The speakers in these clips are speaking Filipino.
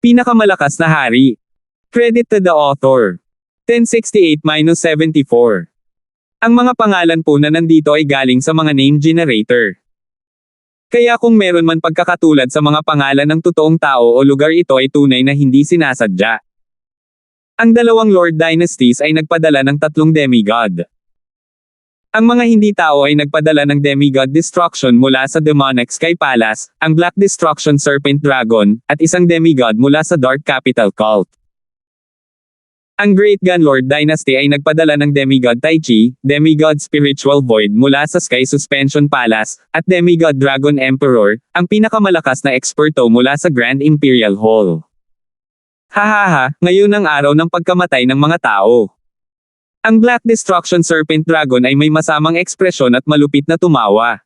Pinakamalakas na hari. Credit to the author. 1068-74. Ang mga pangalan po na nandito ay galing sa mga name generator. Kaya kung meron man pagkakatulad sa mga pangalan ng totoong tao o lugar, ito ay tunay na hindi sinasadya. Ang dalawang Lord Dynasties ay nagpadala ng 3 demigod. Ang mga hindi tao ay nagpadala ng demigod destruction mula sa demonic Sky Palace, ang Black Destruction Serpent Dragon, at isang demigod mula sa Dark Capital Cult. Ang Great Gun Lord Dynasty ay nagpadala ng demigod Tai Chi, demigod Spiritual Void mula sa Sky Suspension Palace, at demigod Dragon Emperor, ang pinakamalakas na eksperto mula sa Grand Imperial Hall. Hahaha, ngayon ang araw ng pagkamatay ng mga tao. Ang Black Destruction Serpent Dragon ay may masamang ekspresyon at malupit na tumawa.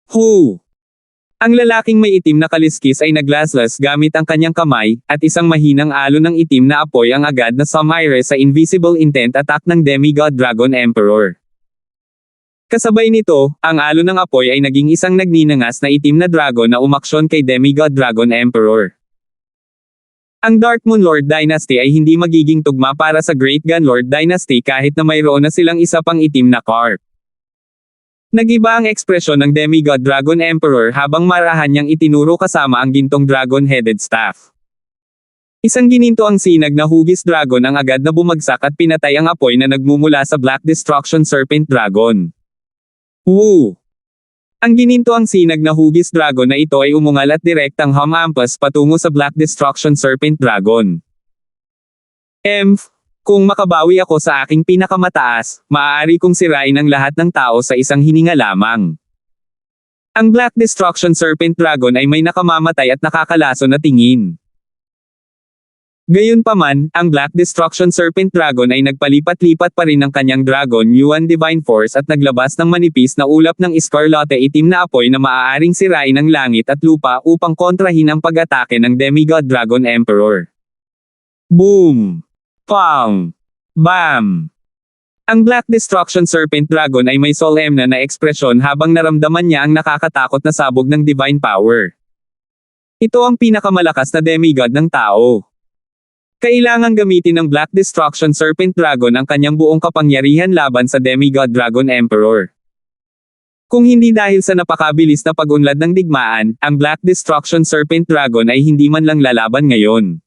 Hu! Ang lalaking may itim na kaliskis ay naglaslas gamit ang kanyang kamay, at isang mahinang alon ng itim na apoy ang agad na sumire sa Invisible Intent attack ng Demigod Dragon Emperor. Kasabay nito, ang alon ng apoy ay naging isang nagninangas na itim na dragon na umaksyon kay Demigod Dragon Emperor. Ang Dark Moon Lord Dynasty ay hindi magiging tugma para sa Great Gun Lord Dynasty kahit na mayroon na silang isa pang itim na carp. Nagiba ang ekspresyon ng Demigod Dragon Emperor habang marahan niyang itinuro kasama ang gintong dragon-headed staff. Isang gininto ang sinag na hugis dragon ang agad na bumagsak at pinatay ang apoy na nagmumula sa Black Destruction Serpent Dragon. Woo! Ang gininto ang sinag na hugis dragon na ito ay umungal at direktang humampas patungo sa Black Destruction Serpent Dragon. Kung makabawi ako sa aking pinakamataas, maaari kong sirain ang lahat ng tao sa isang hininga lamang. Ang Black Destruction Serpent Dragon ay may nakamamatay at nakakalaso na tingin. Gayunpaman, ang Black Destruction Serpent Dragon ay nagpalipat-lipat pa rin ng kanyang Dragon Yuan Divine Force at naglabas ng manipis na ulap ng Escarlate itim na apoy na maaaring sirain ang langit at lupa upang kontrahin ang pag-atake ng Demigod Dragon Emperor. Boom! Pang! Bam! Ang Black Destruction Serpent Dragon ay may solemn na ekspresyon habang naramdaman niya ang nakakatakot na sabog ng divine power. Ito ang pinakamalakas na demigod ng tao. Kailangang gamitin ng Black Destruction Serpent Dragon ang kanyang buong kapangyarihan laban sa Demigod Dragon Emperor. Kung hindi dahil sa napakabilis na pag-unlad ng digmaan, ang Black Destruction Serpent Dragon ay hindi man lang lalaban ngayon.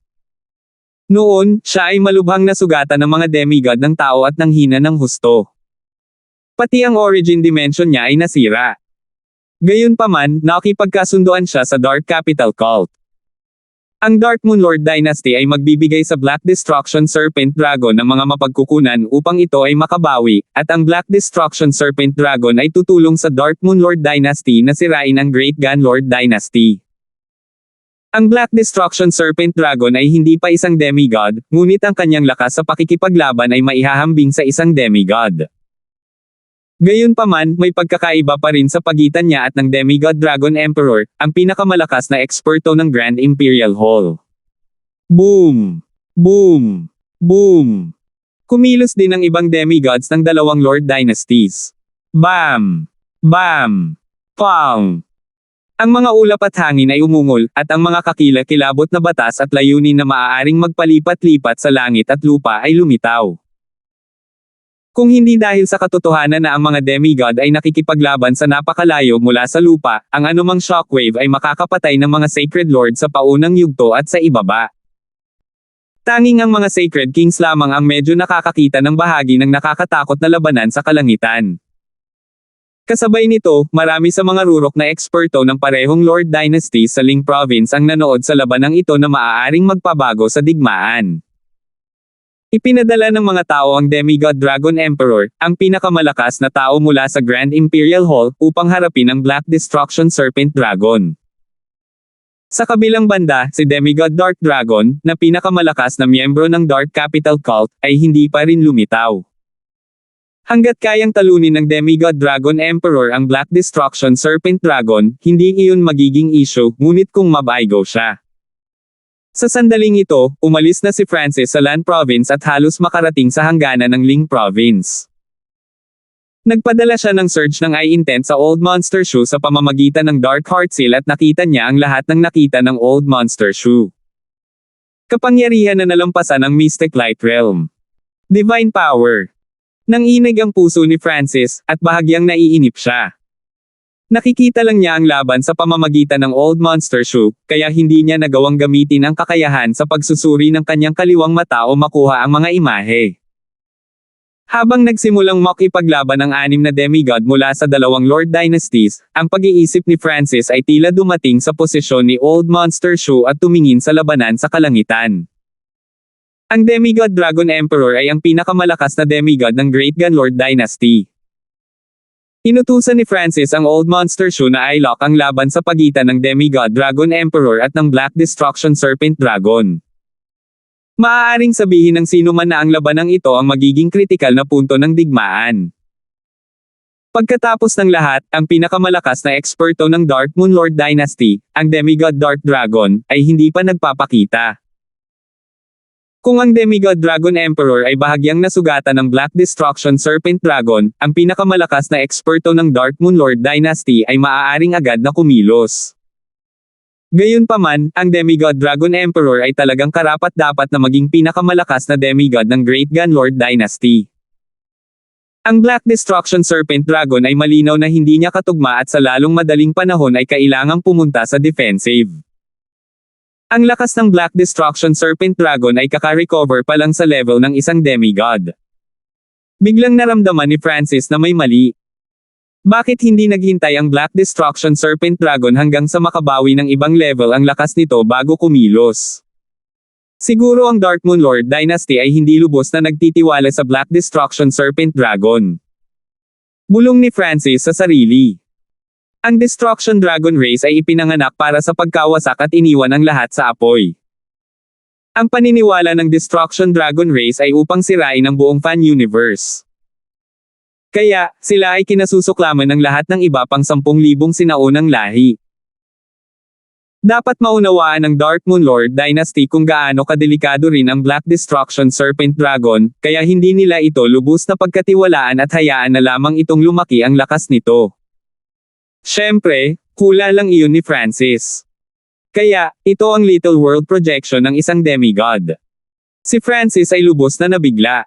Noon, siya ay malubhang nasugatan ng mga demigod ng tao at nanghina ng husto. Pati ang origin dimension niya ay nasira. Gayunpaman, nakipagkasunduan siya sa Dark Capital Cult. Ang Dark Moon Lord Dynasty ay magbibigay sa Black Destruction Serpent Dragon ng mga mapagkukunan upang ito ay makabawi, at ang Black Destruction Serpent Dragon ay tutulong sa Dark Moon Lord Dynasty na sirain ang Great Gun Lord Dynasty. Ang Black Destruction Serpent Dragon ay hindi pa isang demigod, ngunit ang kanyang lakas sa pakikipaglaban ay maihahambing sa isang demigod. Gayunpaman, may pagkakaiba pa rin sa pagitan niya at ng Demigod Dragon Emperor, ang pinakamalakas na eksperto ng Grand Imperial Hall. Boom! Boom! Boom! Kumilos din ang ibang demigods ng dalawang Lord Dynasties. Bam! Bam! Pang! Ang mga ulap at hangin ay umungol, at ang mga kakilakilabot na batas at layunin na maaaring magpalipat-lipat sa langit at lupa ay lumitaw. Kung hindi dahil sa katotohanan na ang mga demigod ay nakikipaglaban sa napakalayo mula sa lupa, ang anumang shockwave ay makakapatay ng mga sacred lord sa paunang yugto at sa ibaba. Tanging ang mga sacred kings lamang ang medyo nakakakita ng bahagi ng nakakatakot na labanan sa kalangitan. Kasabay nito, marami sa mga rurok na eksperto ng parehong Lord Dynasty sa Ling Province ang nanood sa labanang ito na maaaring magpabago sa digmaan. Ipinadala ng mga tao ang Demigod Dragon Emperor, ang pinakamalakas na tao mula sa Grand Imperial Hall, upang harapin ang Black Destruction Serpent Dragon. Sa kabilang banda, si Demigod Dark Dragon, na pinakamalakas na miyembro ng Dark Capital Cult, ay hindi pa rin lumitaw. Hanggat kayang talunin ng Demigod Dragon Emperor ang Black Destruction Serpent Dragon, hindi iyon magiging issue, ngunit kung mabaigo siya. Sa sandaling ito, umalis na si Francis sa Lan Province at halos makarating sa hangganan ng Ling Province. Nagpadala siya ng surge ng I-Intent sa Old Monster Shoe sa pamamagitan ng Dark Heart Seal at nakita niya ang lahat ng nakita ng Old Monster Shoe. Kapangyarihan na nalampasan ang Mystic Light Realm. Divine Power. Nanginig ang puso ni Francis, at bahagyang naiinip siya. Nakikita lang niya ang laban sa pamamagitan ng Old Monster Shoe, kaya hindi niya nagawang gamitin ang kakayahan sa pagsusuri ng kanyang kaliwang mata o makuha ang mga imahe. Habang nagsimulang makipaglaban ang 6 na demigod mula sa 2 Lord Dynasties, ang pag-iisip ni Francis ay tila dumating sa posisyon ni Old Monster Shoe at tumingin sa labanan sa kalangitan. Ang Demigod Dragon Emperor ay ang pinakamalakas na demigod ng Great Gunlord Dynasty. Inutusan ni Francis ang Old Monster Shoe na i-lock ang laban sa pagitan ng Demigod Dragon Emperor at ng Black Destruction Serpent Dragon. Maaaring sabihin ng sino man na ang labanang ito ang magiging kritikal na punto ng digmaan. Pagkatapos ng lahat, ang pinakamalakas na eksperto ng Dark Moon Lord Dynasty, ang Demigod Dark Dragon, ay hindi pa nagpapakita. Kung ang Demigod Dragon Emperor ay bahagyang nasugatan ng Black Destruction Serpent Dragon, ang pinakamalakas na eksperto ng Dark Moon Lord Dynasty ay maaaring agad na kumilos. Gayunpaman, ang Demigod Dragon Emperor ay talagang karapat-dapat na maging pinakamalakas na demigod ng Great Gunlord Dynasty. Ang Black Destruction Serpent Dragon ay malinaw na hindi niya katugma at sa lalong madaling panahon ay kailangang pumunta sa defensive. Ang lakas ng Black Destruction Serpent Dragon ay kaka-recover pa lang sa level ng isang demigod. Biglang naramdaman ni Francis na may mali. Bakit hindi naghintay ang Black Destruction Serpent Dragon hanggang sa makabawi ng ibang level ang lakas nito bago kumilos? Siguro ang Dark Moon Lord Dynasty ay hindi lubos na nagtitiwala sa Black Destruction Serpent Dragon. Bulong ni Francis sa sarili. Ang Destruction Dragon Race ay ipinanganak para sa pagkawasak at iniwan ang lahat sa apoy. Ang paniniwala ng Destruction Dragon Race ay upang sirain ang buong fan universe. Kaya, sila ay kinasusuklaman ng lahat ng iba pang 10,000 sinaunang lahi. Dapat maunawaan ng Dark Moon Lord Dynasty kung gaano kadelikado rin ang Black Destruction Serpent Dragon, kaya hindi nila ito lubos na pagkatiwalaan at hayaan na lamang itong lumaki ang lakas nito. Siyempre, hula lang iyon ni Francis. Kaya, ito ang Little World projection ng isang demigod. Si Francis ay lubos na nabigla.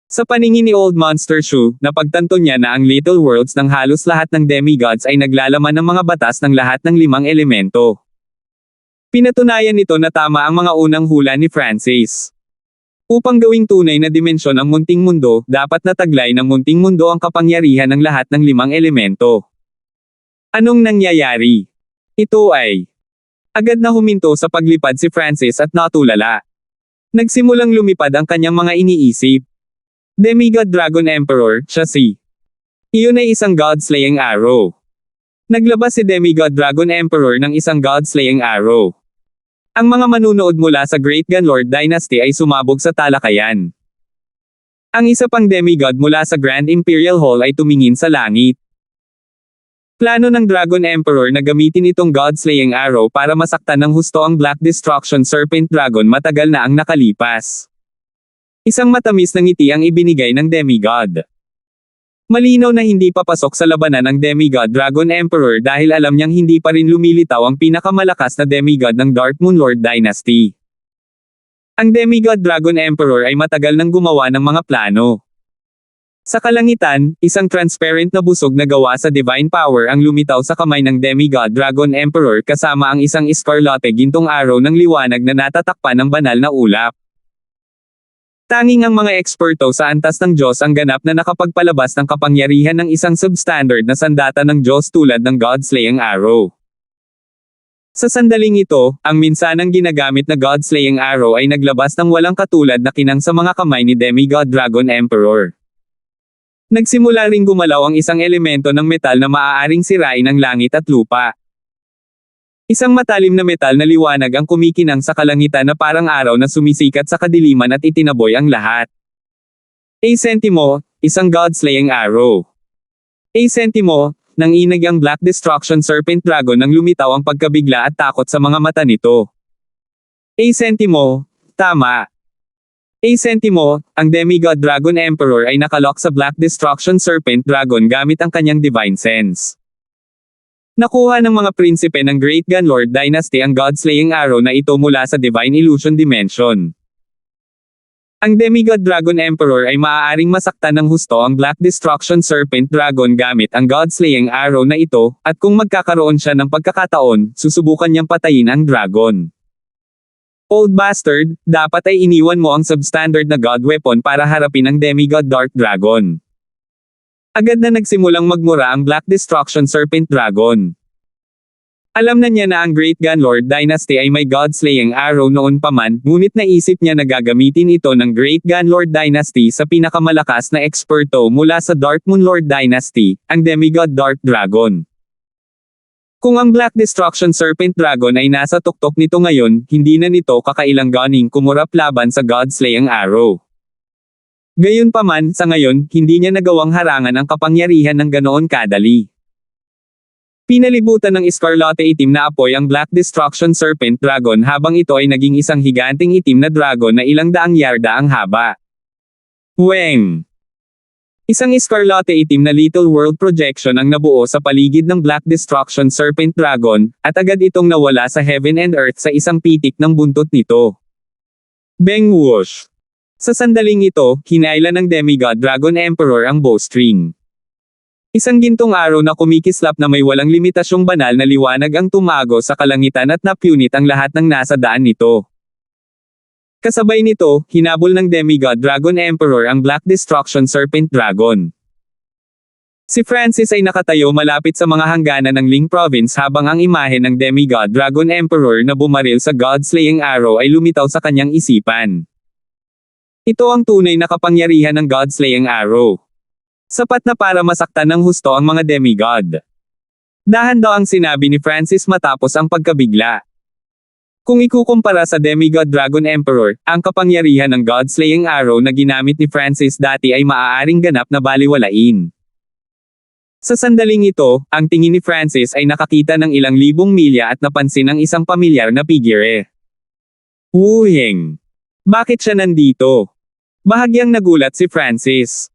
Sa paningin ni Old Monster Shoe, napagtanto niya na ang Little Worlds ng halos lahat ng demigods ay naglalaman ng mga batas ng lahat ng 5 elemento. Pinatunayan nito na tama ang mga unang hula ni Francis. Upang gawing tunay na dimensyon ang munting mundo, dapat nataglay ng munting mundo ang kapangyarihan ng lahat ng 5 elemento. Anong nangyayari? Ito ay agad na huminto sa paglipad si Francis at natulala. Nagsimulang lumipad ang kanyang mga iniisip. Demigod Dragon Emperor, siya si. Iyon ay isang God-slaying arrow. Naglabas si Demigod Dragon Emperor ng isang God-slaying arrow. Ang mga manunood mula sa Great Gunlord Dynasty ay sumabog sa talakayan. Ang isa pang demigod mula sa Grand Imperial Hall ay tumingin sa langit. Plano ng Dragon Emperor na gamitin itong God-slaying arrow para masaktan ng husto ang Black Destruction Serpent Dragon matagal na ang nakalipas. Isang matamis na ngiti ang ibinigay ng demigod. Malinaw na hindi papasok sa labanan ang Demigod Dragon Emperor dahil alam niyang hindi pa rin lumilitaw ang pinakamalakas na demigod ng Dark Moon Lord Dynasty. Ang Demigod Dragon Emperor ay matagal nang gumawa ng mga plano. Sa kalangitan, isang transparent na busog na gawa sa Divine Power ang lumitaw sa kamay ng Demigod Dragon Emperor kasama ang isang iskarlate gintong araw ng liwanag na natatakpan ng banal na ulap. Tanging ang mga eksperto sa antas ng Diyos ang ganap na nakapagpalabas ng kapangyarihan ng isang substandard na sandata ng Diyos tulad ng God-slaying arrow. Sa sandaling ito, ang minsanang ginagamit na God-slaying arrow ay naglabas ng walang katulad na kinang sa mga kamay ni Demigod Dragon Emperor. Nagsimula ring gumalaw ang isang elemento ng metal na maaaring sirain ang langit at lupa. Isang matalim na metal na liwanag ang kumikinang sa kalangitan na parang araw na sumisikat sa kadiliman at itinaboy ang lahat. A Sentimo, isang God-slaying arrow. A Sentimo, nanginig ang Black Destruction Serpent Dragon nang lumitaw ang pagkabigla at takot sa mga mata nito. A Sentimo, tama. A Sentimo, ang Demigod Dragon Emperor ay nakalock sa Black Destruction Serpent Dragon gamit ang kanyang Divine Sense. Nakuha ng mga prinsipe ng Great Gunlord Dynasty ang God-slaying arrow na ito mula sa Divine Illusion Dimension. Ang Demigod Dragon Emperor ay maaaring masaktan ng husto ang Black Destruction Serpent Dragon gamit ang God-slaying arrow na ito, at kung magkakaroon siya ng pagkakataon, susubukan niyang patayin ang dragon. Old bastard, dapat ay iniwan mo ang substandard na God weapon para harapin ang Demigod Dark Dragon. Agad na nagsimulang magmura ang Black Destruction Serpent Dragon. Alam na niya na ang Great Gunlord Dynasty ay may God-slaying arrow noon pa man, ngunit naisip niya na gagamitin ito ng Great Gunlord Dynasty sa pinakamalakas na eksperto mula sa Dark Moonlord Dynasty, ang Demigod Dark Dragon. Kung ang Black Destruction Serpent Dragon ay nasa tuktok nito ngayon, hindi na nito kakailanganing kumurap laban sa God-slaying arrow. Gayunpaman, sa ngayon, hindi niya nagawang harangan ang kapangyarihan ng ganoon kadali. Pinalibutan ng Escarlate itim na apoy ang Black Destruction Serpent Dragon habang ito ay naging isang higanting itim na dragon na ilang daang yarda ang haba. Weng! Isang Escarlate itim na Little World Projection ang nabuo sa paligid ng Black Destruction Serpent Dragon, at agad itong nawala sa Heaven and Earth sa isang pitik ng buntot nito. Beng whoosh! Sa sandaling ito, hinayla ng Demigod Dragon Emperor ang bowstring. Isang gintong araw na kumikislap na may walang limitasyong banal na liwanag ang tumago sa kalangitan at napunit ang lahat ng nasa daan nito. Kasabay nito, hinabol ng Demigod Dragon Emperor ang Black Destruction Serpent Dragon. Si Francis ay nakatayo malapit sa mga hangganan ng Ling Province habang ang imahe ng Demigod Dragon Emperor na bumaril sa God-slaying arrow ay lumitaw sa kanyang isipan. Ito ang tunay na kapangyarihan ng God-slaying arrow. Sapat na para masaktan ng husto ang mga demigod. Dahan daw ang sinabi ni Francis matapos ang pagkabigla. Kung ikukumpara sa Demigod Dragon Emperor, ang kapangyarihan ng God-slaying arrow na ginamit ni Francis dati ay maaaring ganap na baliwalain. Sa sandaling ito, ang tingin ni Francis ay nakakita ng ilang libong milya at napansin ang isang pamilyar na figure. Wu Heng! Bakit siya nandito? Bahagyang nagulat si Francis.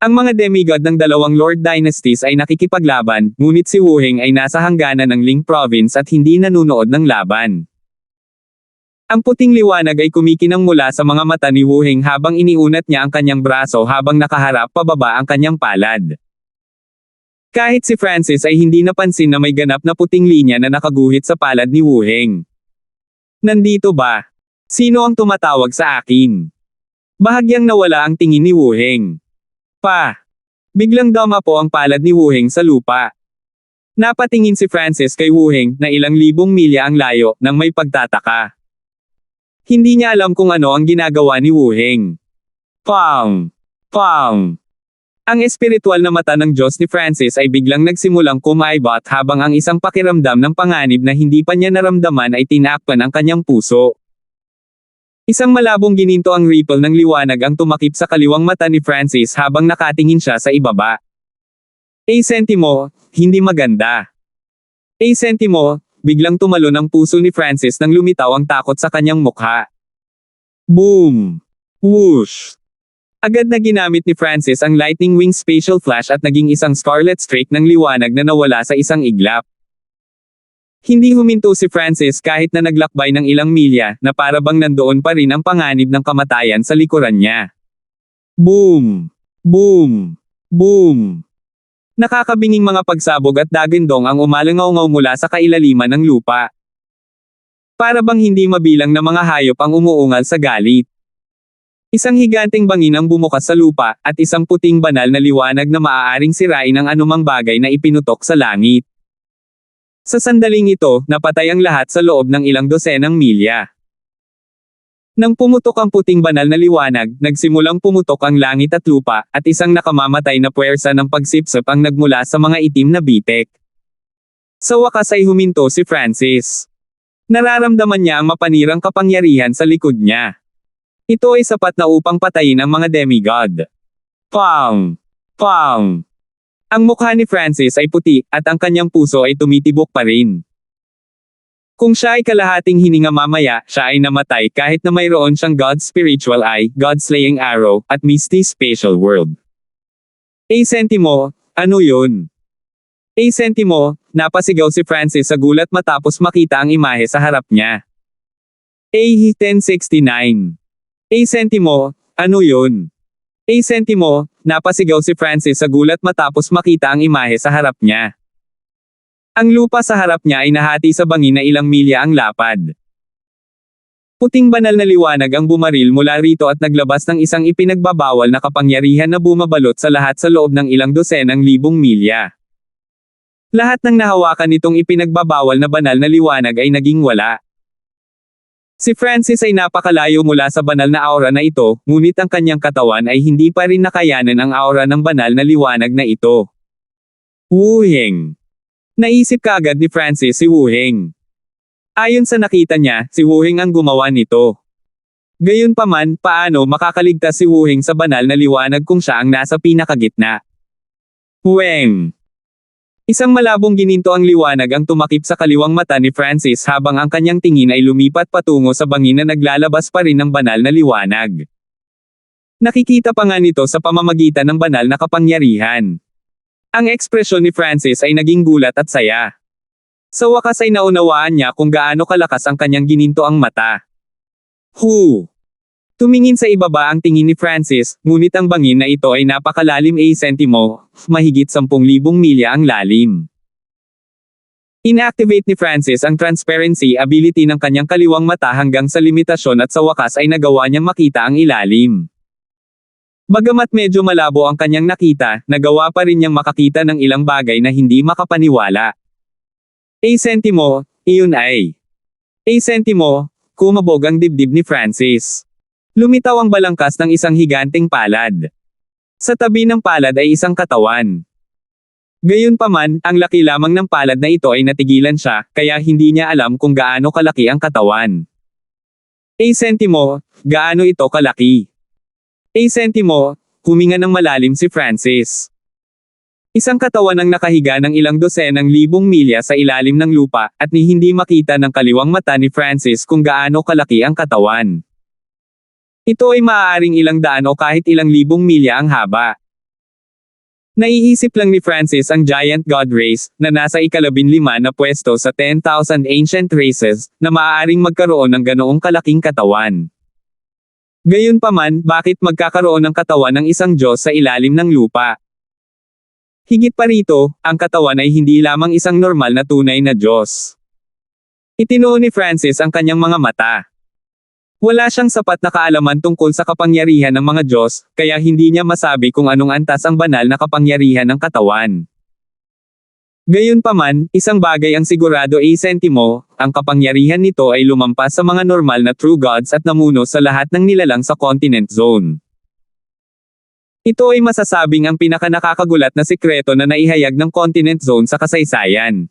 Ang mga demigod ng dalawang Lord Dynasties ay nakikipaglaban, ngunit si Wu Heng ay nasa hangganan ng Ling Province at hindi nanunood ng laban. Ang puting liwanag ay kumikinang mula sa mga mata ni Wu Heng habang iniunat niya ang kanyang braso habang nakaharap pababa ang kanyang palad. Kahit si Francis ay hindi napansin na may ganap na puting linya na nakaguhit sa palad ni Wu Heng. Nandito ba? Sino ang tumatawag sa akin? Bahagyang nawala ang tingin ni Wu Heng. Biglang dumapo ang palad ni Wu Heng sa lupa. Napatingin si Francis kay Wu Heng na ilang libong milya ang layo nang may pagtataka. Hindi niya alam kung ano ang ginagawa ni Wu Heng. Pang! Pang! Ang espiritual na mata ng Diyos ni Francis ay biglang nagsimulang kumaibot habang ang isang pakiramdam ng panganib na hindi pa niya naramdaman ay tinakpan ang kanyang puso. Isang malabong gininto ang ripple ng liwanag ang tumakip sa kaliwang mata ni Francis habang nakatingin siya sa ibaba. Sentimo, hindi maganda. Sentimo, biglang tumalon ang puso ni Francis nang lumitaw ang takot sa kanyang mukha. Boom! Whoosh! Agad na ginamit ni Francis ang Lightning Wing Spatial Flash at naging isang scarlet streak ng liwanag na nawala sa isang iglap. Hindi huminto si Francis kahit na naglakbay ng ilang milya, na para bang nandoon pa rin ang panganib ng kamatayan sa likuran niya. Boom! Boom! Boom! Nakakabinging mga pagsabog at dagindong ang umalangaw-ngaw mula sa kailaliman ng lupa. Para bang hindi mabilang na mga hayop ang umuungal sa galit. Isang higanting bangin ang bumukas sa lupa, at isang puting banal na liwanag na maaaring sirain ang anumang bagay na ipinutok sa langit. Sa sandaling ito, napatay ang lahat sa loob ng ilang dosenang milya. Nang pumutok ang puting banal na liwanag, nagsimulang pumutok ang langit at lupa, at isang nakamamatay na puwersa ng pagsipsip ang nagmula sa mga itim na bitek. Sa wakas ay huminto si Francis. Nararamdaman niya ang mapanirang kapangyarihan sa likod niya. Ito ay sapat na upang patayin ang mga demigod. Pang! Pang! Ang mukha ni Francis ay puti, at ang kanyang puso ay tumitibok pa rin. Kung siya ay kalahating hininga mamaya, siya ay namatay kahit na mayroon siyang God's Spiritual Eye, God-slaying arrow, at Misty Spatial World. Sentimo, ano yun? Sentimo, napasigaw si Francis sa gulat matapos makita ang imahe sa harap niya. A1069. Sentimo, ano yun? Sentimo, napasigaw si Francis sa gulat matapos makita ang imahe sa harap niya. Ang lupa sa harap niya ay nahati sa bangin na ilang milya ang lapad. Puting banal na liwanag ang bumaril mula rito at naglabas ng isang ipinagbabawal na kapangyarihan na bumabalot sa lahat sa loob ng ilang dosenang libong milya. Lahat ng nahawakan nitong ipinagbabawal na banal na liwanag ay naging wala. Si Francis ay napakalayo mula sa banal na aura na ito, ngunit ang kanyang katawan ay hindi pa rin nakayanan ang aura ng banal na liwanag na ito. Wu Heng. Naisip kaagad ni Francis si Wu Heng. Ayon sa nakita niya, si Wu Heng ang gumawa nito. Gayunpaman, paano makakaligtas si Wu Heng sa banal na liwanag kung siya ang nasa pinakagitna? Weng. Isang malabong gininto ang liwanag ang tumakip sa kaliwang mata ni Francis habang ang kanyang tingin ay lumipat patungo sa bangin na naglalabas pa rin ng banal na liwanag. Nakikita pa nga nito sa pamamagitan ng banal na kapangyarihan. Ang ekspresyon ni Francis ay naging gulat at saya. Sa wakas ay naunawaan niya kung gaano kalakas ang kanyang gininto ang mata. Tumingin sa ibaba ang tingin ni Francis, ngunit ang bangin na ito ay napakalalim sentimo, mahigit 10,000 milya ang lalim. Inactivate ni Francis ang transparency ability ng kanyang kaliwang mata hanggang sa limitasyon at sa wakas ay nagawa niyang makita ang ilalim. Bagamat medyo malabo ang kanyang nakita, nagawa pa rin niyang makakita ng ilang bagay na hindi makapaniwala. Sentimo, iyon ay. Sentimo, kumabog ang dibdib ni Francis. Lumitaw ang balangkas ng isang higanteng palad. Sa tabi ng palad ay isang katawan. Gayunpaman, ang laki lamang ng palad na ito ay natigilan siya, kaya hindi niya alam kung gaano kalaki ang katawan. Sentimo, gaano ito kalaki? Sentimo, huminga ng malalim si Francis. Isang katawan ang nakahiga ng ilang dosenang libong milya sa ilalim ng lupa, at ni hindi makita ng kaliwang mata ni Francis kung gaano kalaki ang katawan. Ito ay maaaring ilang daan o kahit ilang libong milya ang haba. Naiisip lang ni Francis ang giant god race, na nasa ika-15 na pwesto sa 10,000 ancient races, na maaaring magkaroon ng ganoong kalaking katawan. Gayunpaman, bakit magkakaroon ng katawan ng isang Diyos sa ilalim ng lupa? Higit pa rito, ang katawan ay hindi lamang isang normal na tunay na Diyos. Itinuon ni Francis ang kanyang mga mata. Wala siyang sapat na kaalaman tungkol sa kapangyarihan ng mga Diyos, kaya hindi niya masabi kung anong antas ang banal na kapangyarihan ng katawan. Gayunpaman, isang bagay ang sigurado sentimo, ang kapangyarihan nito ay lumampas sa mga normal na true gods at namuno sa lahat ng nilalang sa continent zone. Ito ay masasabing ang pinakanakakagulat na sikreto na naihayag ng continent zone sa kasaysayan.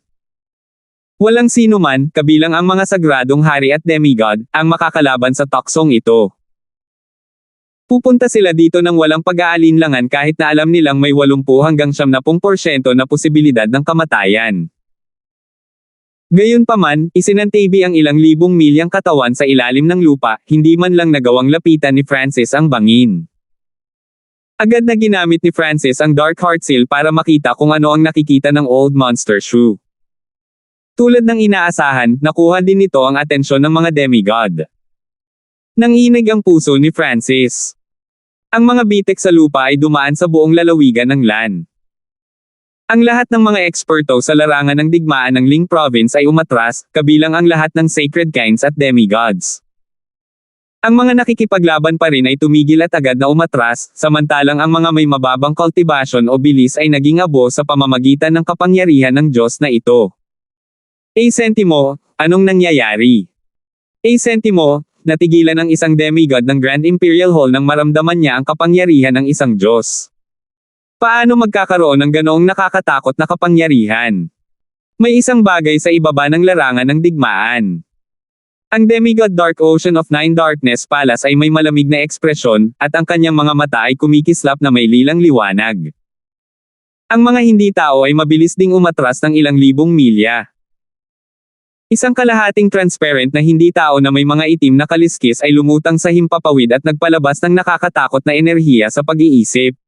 Walang sino man, kabilang ang mga sagradong hari at demigod, ang makakalaban sa toksong ito. Pupunta sila dito ng walang pag-aalinlangan kahit na alam nilang may 80 hanggang 70% na posibilidad ng kamatayan. Gayunpaman, isinantabi ang ilang libong milyang katawan sa ilalim ng lupa, hindi man lang nagawang lapitan ni Francis ang bangin. Agad na ginamit ni Francis ang Dark Heart Seal para makita kung ano ang nakikita ng Old Monster Shrew. Tulad ng inaasahan, nakuha din nito ang atensyon ng mga demigod. Nanginig ang puso ni Francis. Ang mga bitek sa lupa ay dumaan sa buong lalawigan ng LAN. Ang lahat ng mga eksperto sa larangan ng digmaan ng Ling Province ay umatras, kabilang ang lahat ng sacred kings at demigods. Ang mga nakikipaglaban pa rin ay tumigil at agad na umatras, samantalang ang mga may mababang cultivation o bilis ay naging abo sa pamamagitan ng kapangyarihan ng Diyos na ito. Sentimo, anong nangyayari? Sentimo, natigilan ang isang demigod ng Grand Imperial Hall nang maramdaman niya ang kapangyarihan ng isang Diyos. Paano magkakaroon ng ganoong nakakatakot na kapangyarihan? May isang bagay sa ibaba ng larangan ng digmaan. Ang demigod Dark Ocean of Nine Darkness Palace ay may malamig na ekspresyon, at ang kanyang mga mata ay kumikislap na may lilang liwanag. Ang mga hindi tao ay mabilis ding umatras ng ilang libong milya. Isang kalahating transparent na hindi tao na may mga itim na kaliskis ay lumutang sa himpapawid at nagpalabas ng nakakatakot na enerhiya sa pag-iisip.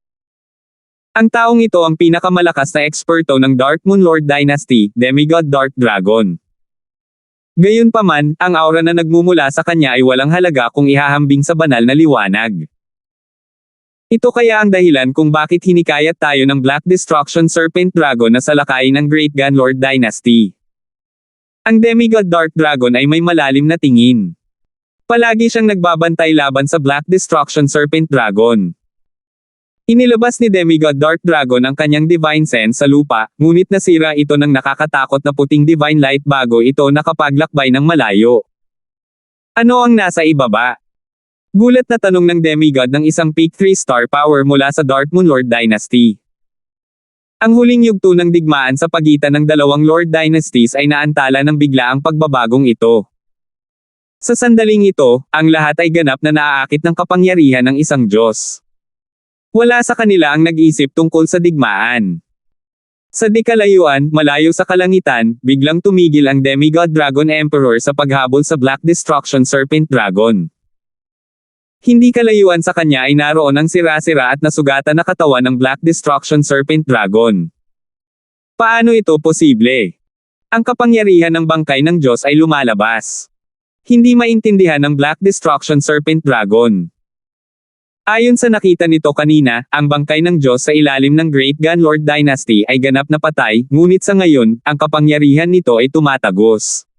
Ang taong ito ang pinakamalakas na eksperto ng Dark Moon Lord Dynasty, Demigod Dark Dragon. Gayunpaman, ang aura na nagmumula sa kanya ay walang halaga kung ihahambing sa banal na liwanag. Ito kaya ang dahilan kung bakit hinikayat tayo ng Black Destruction Serpent Dragon na salakayin ng Great Gun Lord Dynasty. Ang Demigod Dark Dragon ay may malalim na tingin. Palagi siyang nagbabantay laban sa Black Destruction Serpent Dragon. Inilabas ni Demigod Dark Dragon ang kanyang Divine Sense sa lupa, ngunit nasira ito ng nakakatakot na puting Divine Light bago ito nakapaglakbay ng malayo. Ano ang nasa ibaba? Gulat na tanong ng Demigod ng isang peak 3-star power mula sa Dark Moon Lord Dynasty. Ang huling yugto ng digmaan sa pagitan ng dalawang Lord Dynasties ay naantala ng biglaang pagbabagong ito. Sa sandaling ito, ang lahat ay ganap na naaakit ng kapangyarihan ng isang Diyos. Wala sa kanila ang nag-isip tungkol sa digmaan. Sa di kalayuan, malayo sa kalangitan, biglang tumigil ang Demigod Dragon Emperor sa paghabol sa Black Destruction Serpent Dragon. Hindi kalayuan sa kanya ay naroon ang sira-sira at nasugatan na katawan ng Black Destruction Serpent Dragon. Paano ito posible? Ang kapangyarihan ng bangkay ng Diyos ay lumalabas. Hindi maintindihan ng Black Destruction Serpent Dragon. Ayon sa nakita nito kanina, ang bangkay ng Diyos sa ilalim ng Great Gun Lord Dynasty ay ganap na patay, ngunit sa ngayon, ang kapangyarihan nito ay tumatagos.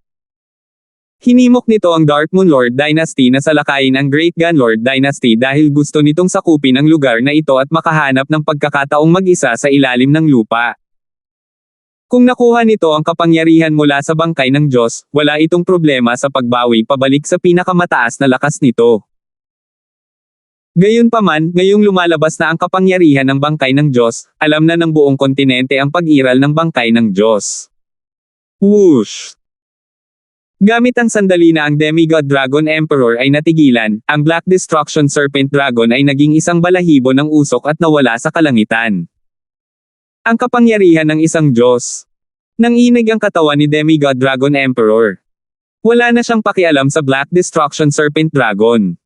Hinimok nito ang Dark Moon Lord Dynasty na salakayin ang Great Gun Lord Dynasty dahil gusto nitong sakupin ang lugar na ito at makahanap ng pagkakataong mag-isa sa ilalim ng lupa. Kung nakuha nito ang kapangyarihan mula sa bangkay ng Diyos, wala itong problema sa pagbawi pabalik sa pinakamataas na lakas nito. Gayunpaman, ngayong lumalabas na ang kapangyarihan ng bangkay ng Diyos, alam na ng buong kontinente ang pag-iral ng bangkay ng Diyos. Whoosh! Gamit ang sandali na ang Demigod Dragon Emperor ay natigilan, ang Black Destruction Serpent Dragon ay naging isang balahibo ng usok at nawala sa kalangitan. Ang kapangyarihan ng isang Diyos. Nanginig ang katawan ni Demigod Dragon Emperor. Wala na siyang pakialam sa Black Destruction Serpent Dragon.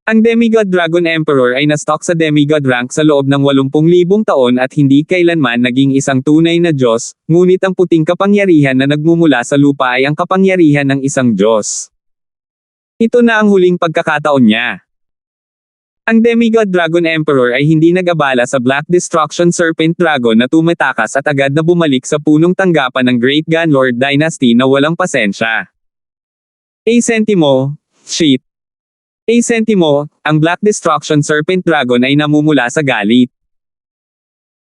Ang Demigod Dragon Emperor ay na-stock sa Demigod rank sa loob ng 80,000 taon at hindi kailanman naging isang tunay na Diyos, ngunit ang puting kapangyarihan na nagmumula sa lupa ay ang kapangyarihan ng isang Diyos. Ito na ang huling pagkakataon niya. Ang Demigod Dragon Emperor ay hindi nag-abala sa Black Destruction Serpent Dragon na tumatakas at agad na bumalik sa punong tanggapan ng Great Gun Lord Dynasty na walang pasensya. Sentimo, shit. Sentimo, ang Black Destruction Serpent Dragon ay namumula sa galit.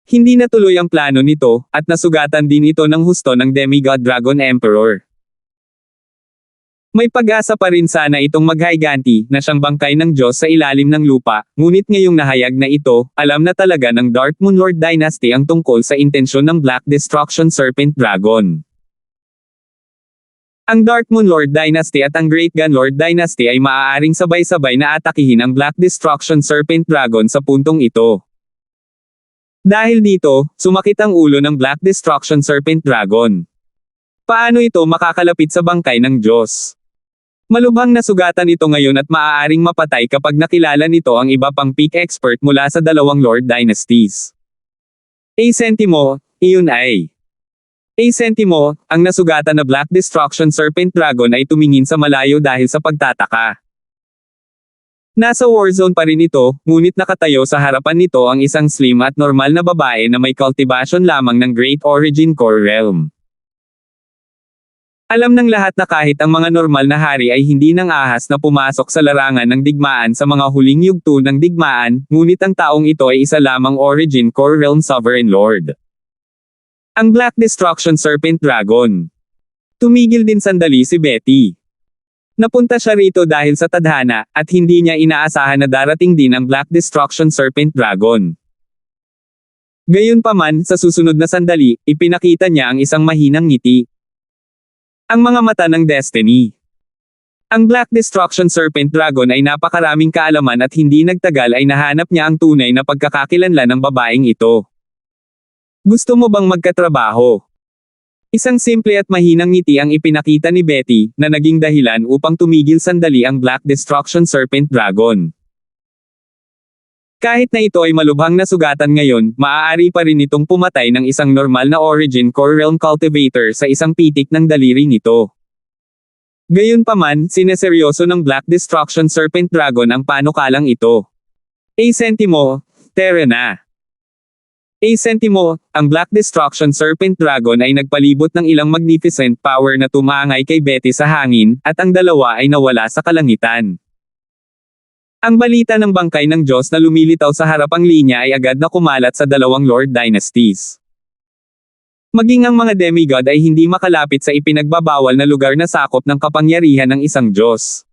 Hindi natuloy ang plano nito, at nasugatan din ito ng husto ng Demigod Dragon Emperor. May pag-asa pa rin sana itong maghayganti na siyang bangkay ng Diyos sa ilalim ng lupa, ngunit ngayong nahayag na ito, alam na talaga ng Dark Moon Lord Dynasty ang tungkol sa intensyon ng Black Destruction Serpent Dragon. Ang Dark Moon Lord Dynasty at ang Great Gun Lord Dynasty ay maaaring sabay-sabay na atakihin ang Black Destruction Serpent Dragon sa puntong ito. Dahil dito, sumakit ang ulo ng Black Destruction Serpent Dragon. Paano ito makakalapit sa bangkay ng Diyos? Malubhang nasugatan ito ngayon at maaaring mapatay kapag nakilala nito ang iba pang peak expert mula sa dalawang Lord Dynasties. Sentimo, iyon ay. Sentimo, ang nasugatan na Black Destruction Serpent Dragon ay tumingin sa malayo dahil sa pagtataka. Nasa warzone pa rin ito, ngunit nakatayo sa harapan nito ang isang slim at normal na babae na may cultivation lamang ng Great Origin Core Realm. Alam ng lahat na kahit ang mga normal na hari ay hindi nang ahas na pumasok sa larangan ng digmaan sa mga huling yugto ng digmaan, ngunit ang taong ito ay isa lamang Origin Core Realm Sovereign Lord. Ang Black Destruction Serpent Dragon. Tumigil din sandali si Betty. Napunta siya rito dahil sa tadhana, at hindi niya inaasahan na darating din ang Black Destruction Serpent Dragon. Gayunpaman, sa susunod na sandali, ipinakita niya ang isang mahinang ngiti. Ang mga mata ng Destiny. Ang Black Destruction Serpent Dragon ay napakaraming kaalaman at hindi nagtagal ay nahanap niya ang tunay na pagkakakilanlan ng babaeng ito. Gusto mo bang magkatrabaho? Isang simple at mahinang ngiti ang ipinakita ni Betty, na naging dahilan upang tumigil sandali ang Black Destruction Serpent Dragon. Kahit na ito ay malubhang nasugatan ngayon, maaari pa rin itong pumatay ng isang normal na Origin Core Realm Cultivator sa isang pitik ng daliri nito. Gayunpaman, sineseryoso ng Black Destruction Serpent Dragon ang panukalang ito. Sentimo, Terra na. Sentimo, ang Black Destruction Serpent Dragon ay nagpalibot ng ilang magnificent power na tumangay kay Betty sa hangin, at ang dalawa ay nawala sa kalangitan. Ang balita ng bangkay ng Diyos na lumilitaw sa harapang linya ay agad na kumalat sa dalawang Lord Dynasties. Maging ang mga demigod ay hindi makalapit sa ipinagbabawal na lugar na sakop ng kapangyarihan ng isang Diyos.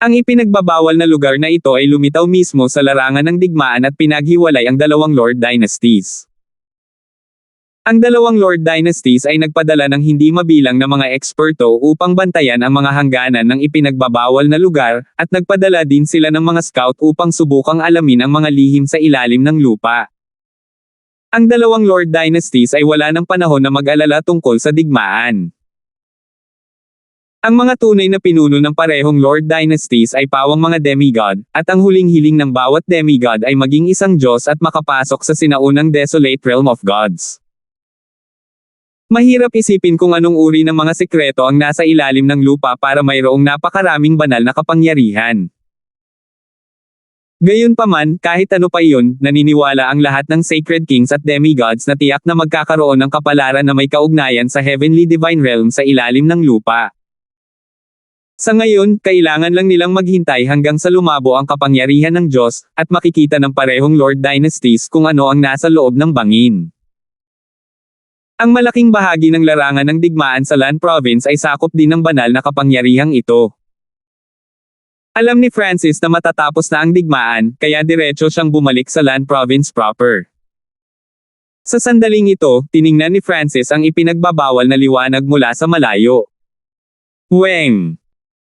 Ang ipinagbabawal na lugar na ito ay lumitaw mismo sa larangan ng digmaan at pinaghiwalay ang dalawang Lord Dynasties. Ang dalawang Lord Dynasties ay nagpadala ng hindi mabilang na mga eksperto upang bantayan ang mga hangganan ng ipinagbabawal na lugar, at nagpadala din sila ng mga scout upang subukang alamin ang mga lihim sa ilalim ng lupa. Ang dalawang Lord Dynasties ay wala ng panahon na mag-alala tungkol sa digmaan. Ang mga tunay na pinuno ng parehong Lord Dynasties ay pawang mga demigod, at ang huling hiling ng bawat demigod ay maging isang Diyos at makapasok sa sinaunang desolate realm of gods. Mahirap isipin kung anong uri ng mga sekreto ang nasa ilalim ng lupa para mayroong napakaraming banal na kapangyarihan. Gayunpaman, kahit ano pa iyon, naniniwala ang lahat ng Sacred Kings at Demigods na tiyak na magkakaroon ng kapalaran na may kaugnayan sa Heavenly Divine Realm sa ilalim ng lupa. Sa ngayon, kailangan lang nilang maghintay hanggang sa lumabo ang kapangyarihan ng Diyos, at makikita ng parehong Lord Dynasties kung ano ang nasa loob ng bangin. Ang malaking bahagi ng larangan ng digmaan sa Land Province ay sakop din ng banal na kapangyarihang ito. Alam ni Francis na matatapos na ang digmaan, kaya diretso siyang bumalik sa Land Province proper. Sa sandaling ito, tiningnan ni Francis ang ipinagbabawal na liwanag mula sa malayo. Weng!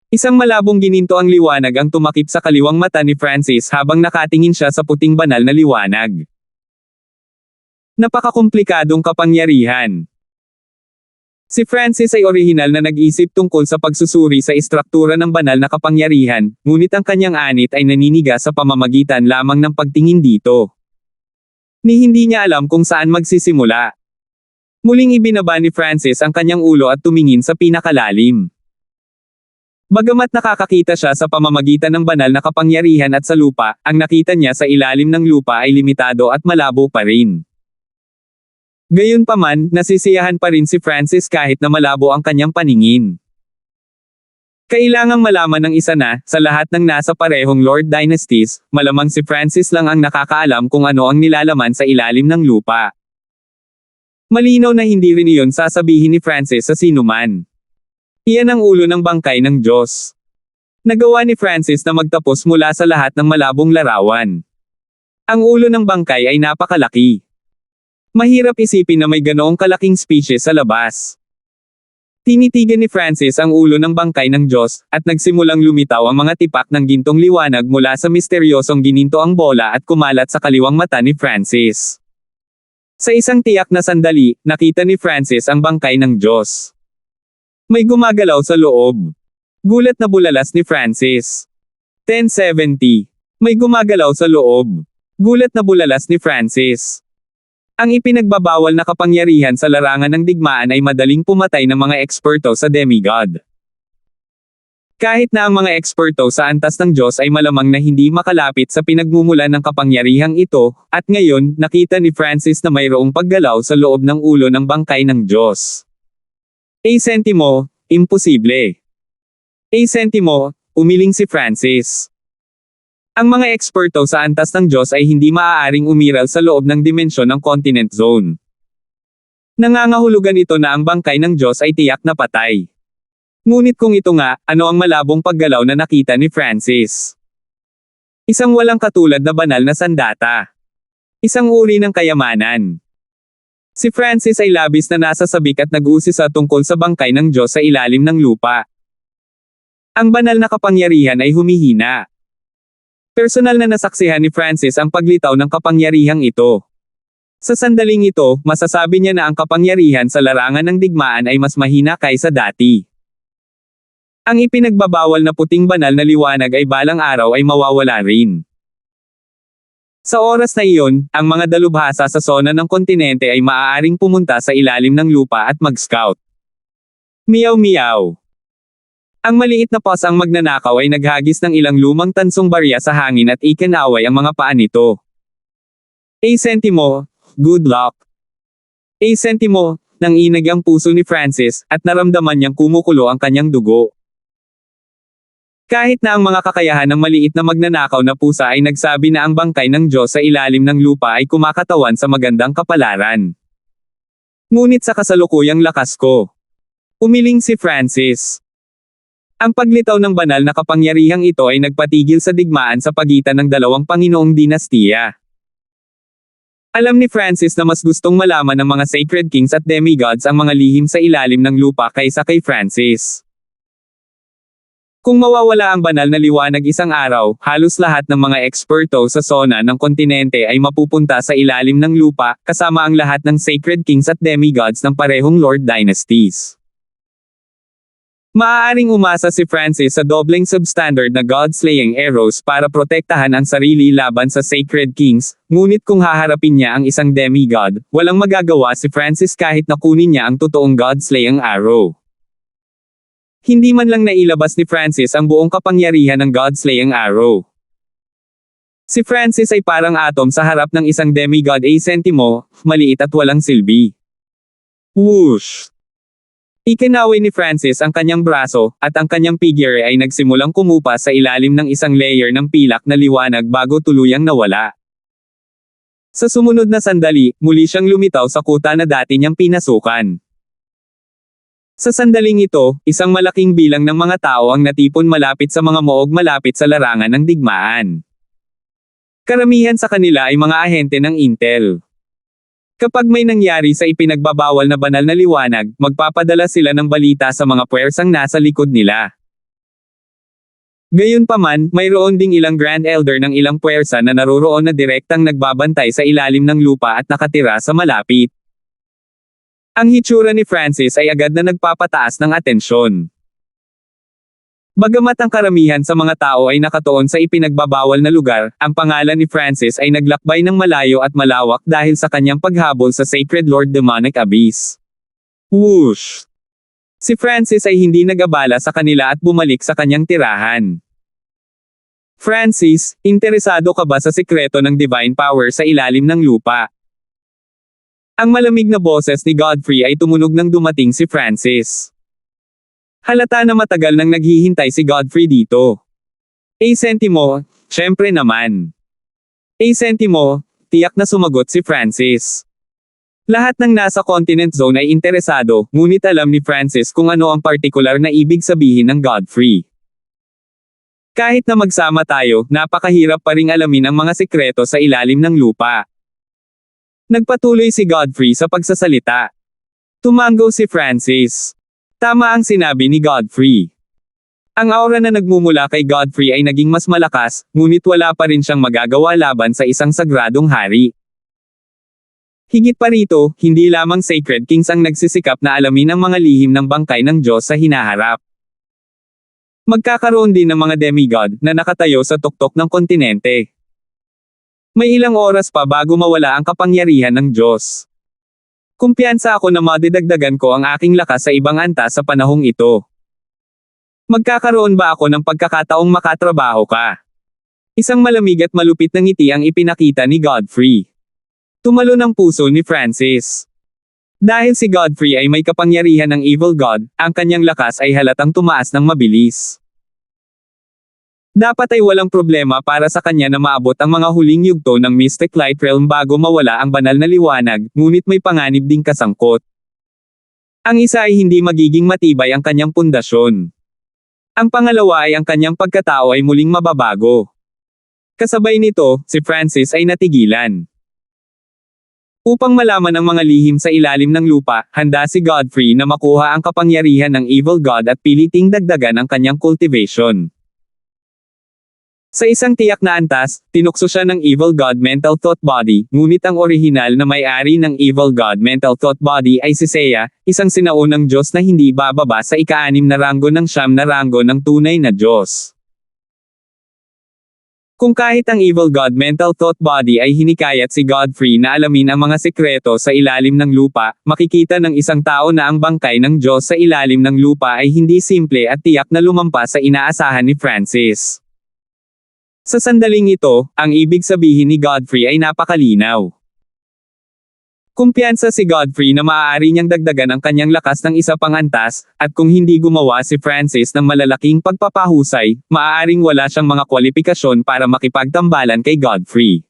Isang malabong gininto ang liwanag ang tumakip sa kaliwang mata ni Francis habang nakatingin siya sa puting banal na liwanag. Napakakomplikadong kapangyarihan. Si Francis ay orihinal na nag-isip tungkol sa pagsusuri sa istruktura ng banal na kapangyarihan, ngunit ang kanyang anit ay naniniga sa pamamagitan lamang ng pagtingin dito. Hindi niya alam kung saan magsisimula. Muling ibinaba ni Francis ang kanyang ulo at tumingin sa pinakalalim. Bagamat nakakakita siya sa pamamagitan ng banal na kapangyarihan at sa lupa, ang nakita niya sa ilalim ng lupa ay limitado at malabo pa rin. Gayunpaman, nasisiyahan pa rin si Francis kahit na malabo ang kanyang paningin. Kailangang malaman ng isa na, sa lahat ng nasa parehong Lord Dynasties, malamang si Francis lang ang nakakaalam kung ano ang nilalaman sa ilalim ng lupa. Malinaw na hindi rin iyon sasabihin ni Francis sa sinuman. Iyan ang ulo ng bangkay ng Diyos. Nagawa ni Francis na magtapos mula sa lahat ng malabong larawan. Ang ulo ng bangkay ay napakalaki. Mahirap isipin na may ganoong kalaking species sa labas. Tinitigan ni Francis ang ulo ng bangkay ng Diyos, at nagsimulang lumitaw ang mga tipak ng gintong liwanag mula sa misteryosong gininto ang bola at kumalat sa kaliwang mata ni Francis. Sa isang tiyak na sandali, nakita ni Francis ang bangkay ng Diyos. May gumagalaw sa loob. Gulat na bulalas ni Francis. 1070. May gumagalaw sa loob. Gulat na bulalas ni Francis. Ang ipinagbabawal na kapangyarihan sa larangan ng digmaan ay madaling pumatay ng mga eksperto sa demigod. Kahit na ang mga eksperto sa antas ng Diyos ay malamang na hindi makalapit sa pinagmumulan ng kapangyarihang ito, at ngayon, nakita ni Francis na mayroong paggalaw sa loob ng ulo ng bangkay ng Diyos. Sentimo, imposible. Sentimo, umiling si Francis. Ang mga eksperto sa antas ng Diyos ay hindi maaaring umiral sa loob ng dimensyon ng continent zone. Nangangahulugan ito na ang bangkay ng Diyos ay tiyak na patay. Ngunit kung ito nga, ano ang malabong paggalaw na nakita ni Francis? Isang walang katulad na banal na sandata. Isang uri ng kayamanan. Si Francis ay labis na nasasabik at nag-uusisa tungkol sa bangkay ng Diyos sa ilalim ng lupa. Ang banal na kapangyarihan ay humihina. Personal na nasaksihan ni Francis ang paglitaw ng kapangyarihang ito. Sa sandaling ito, masasabi niya na ang kapangyarihan sa larangan ng digmaan ay mas mahina kaysa dati. Ang ipinagbabawal na puting banal na liwanag ay balang araw ay mawawala rin. Sa oras na iyon, ang mga dalubhasa sa zona ng kontinente ay maaaring pumunta sa ilalim ng lupa at mag-scout. Meow meow. Ang maliit na paws ang magnanakaw ay naghagis ng ilang lumang tansong barya sa hangin at ikinaway ang mga paa nito. Sentimo, good luck. Sentimo, nanginag ang puso ni Francis, at naramdaman niyang kumukulo ang kanyang dugo. Kahit na ang mga kakayahan ng maliit na magnanakaw na pusa ay nagsabi na ang bangkay ng Diyos sa ilalim ng lupa ay kumakatawan sa magandang kapalaran. Ngunit sa kasalukuyang lakas ko. Umiling si Francis. Ang paglitaw ng banal na kapangyarihang ito ay nagpatigil sa digmaan sa pagitan ng dalawang Panginoong dinastiya. Alam ni Francis na mas gustong malaman ng mga sacred kings at demigods ang mga lihim sa ilalim ng lupa kaysa kay Francis. Kung mawawala ang banal na liwanag isang araw, halos lahat ng mga eksperto sa zona ng kontinente ay mapupunta sa ilalim ng lupa, kasama ang lahat ng sacred kings at demigods ng parehong Lord dynasties. Maaaring umasa si Francis sa dobleng substandard na God-slaying arrows para protektahan ang sarili laban sa sacred kings, ngunit kung haharapin niya ang isang demigod, walang magagawa si Francis kahit na kunin niya ang totoong God-slaying arrow. Hindi man lang nailabas ni Francis ang buong kapangyarihan ng God-slaying arrow. Si Francis ay parang atom sa harap ng isang demigod sentimo, maliit at walang silbi. Whoosh! Ikinaway ni Francis ang kanyang braso, at ang kanyang figure ay nagsimulang kumupa sa ilalim ng isang layer ng pilak na liwanag bago tuluyang nawala. Sa sumunod na sandali, muli siyang lumitaw sa kuta na dati niyang pinasukan. Sa sandaling ito, isang malaking bilang ng mga tao ang natipon malapit sa mga moog malapit sa larangan ng digmaan. Karamihan sa kanila ay mga ahente ng Intel. Kapag may nangyari sa ipinagbabawal na banal na liwanag, magpapadala sila ng balita sa mga puwersang nasa likod nila. Gayunpaman, mayroon ding ilang Grand Elder ng ilang puwersa na naroroon na direktang nagbabantay sa ilalim ng lupa at nakatira sa malapit. Ang hitsura ni Francis ay agad na nagpapataas ng atensyon. Bagamat ang karamihan sa mga tao ay nakatuon sa ipinagbabawal na lugar, ang pangalan ni Francis ay naglakbay ng malayo at malawak dahil sa kanyang paghabol sa Sacred Lord Demonic Abyss. Whoosh! Si Francis ay hindi nag-abala sa kanila at bumalik sa kanyang tirahan. Francis, interesado ka ba sa sikreto ng divine power sa ilalim ng lupa? Ang malamig na boses ni Godfrey ay tumunog nang dumating si Francis. Halata na matagal nang naghihintay si Godfrey dito. Sentimo, syempre naman. Sentimo, tiyak na sumagot si Francis. Lahat ng nasa continent zone ay interesado, ngunit alam ni Francis kung ano ang partikular na ibig sabihin ng Godfrey. Kahit na magsama tayo, napakahirap pa ring alamin ang mga sikreto sa ilalim ng lupa. Nagpatuloy si Godfrey sa pagsasalita. Tumango si Francis. Tama ang sinabi ni Godfrey. Ang aura na nagmumula kay Godfrey ay naging mas malakas, ngunit wala pa rin siyang magagawa laban sa isang sagradong hari. Higit pa rito, hindi lamang Sacred Kings ang nagsisikap na alamin ang mga lihim ng bangkay ng Diyos sa hinaharap. Magkakaroon din ng mga demigod na nakatayo sa tuktok ng kontinente. May ilang oras pa bago mawala ang kapangyarihan ng Diyos. Kumpiyansa ako na madidagdagan ko ang aking lakas sa ibang antas sa panahong ito. Magkakaroon ba ako ng pagkakataong makatrabaho ka? Isang malamig at malupit na ngiti ang ipinakita ni Godfrey. Tumalo ng puso ni Francis. Dahil si Godfrey ay may kapangyarihan ng Evil God, ang kanyang lakas ay halatang tumaas ng mabilis. Dapat ay walang problema para sa kanya na maabot ang mga huling yugto ng Mystic Light Realm bago mawala ang banal na liwanag, ngunit may panganib ding kasangkot. Ang isa ay hindi magiging matibay ang kanyang pundasyon. Ang pangalawa ay ang kanyang pagkatao ay muling mababago. Kasabay nito, si Francis ay natigilan. Upang malaman ang mga lihim sa ilalim ng lupa, handa si Godfrey na makuha ang kapangyarihan ng Evil God at piliting dagdagan ang kanyang cultivation. Sa isang tiyak na antas, tinukso siya ng Evil God Mental Thought Body, ngunit ang orihinal na may-ari ng Evil God Mental Thought Body ay si Seiya, isang sinaunang Diyos na hindi bababa sa ika-6 na ranggo ng 9 na ranggo ng tunay na Diyos. Kung kahit ang evil god mental thought body ay hinikayat si Godfrey na alamin ang mga sekreto sa ilalim ng lupa, makikita ng isang tao na ang bangkay ng Diyos sa ilalim ng lupa ay hindi simple at tiyak na lumampas sa inaasahan ni Francis. Sa sandaling ito, ang ibig sabihin ni Godfrey ay napakalinaw. Kumpiyansa si Godfrey na maaari niyang dagdagan ang kanyang lakas ng isa pang antas, at kung hindi gumawa si Francis ng malalaking pagpapahusay, maaaring wala siyang mga kwalifikasyon para makipagtambalan kay Godfrey.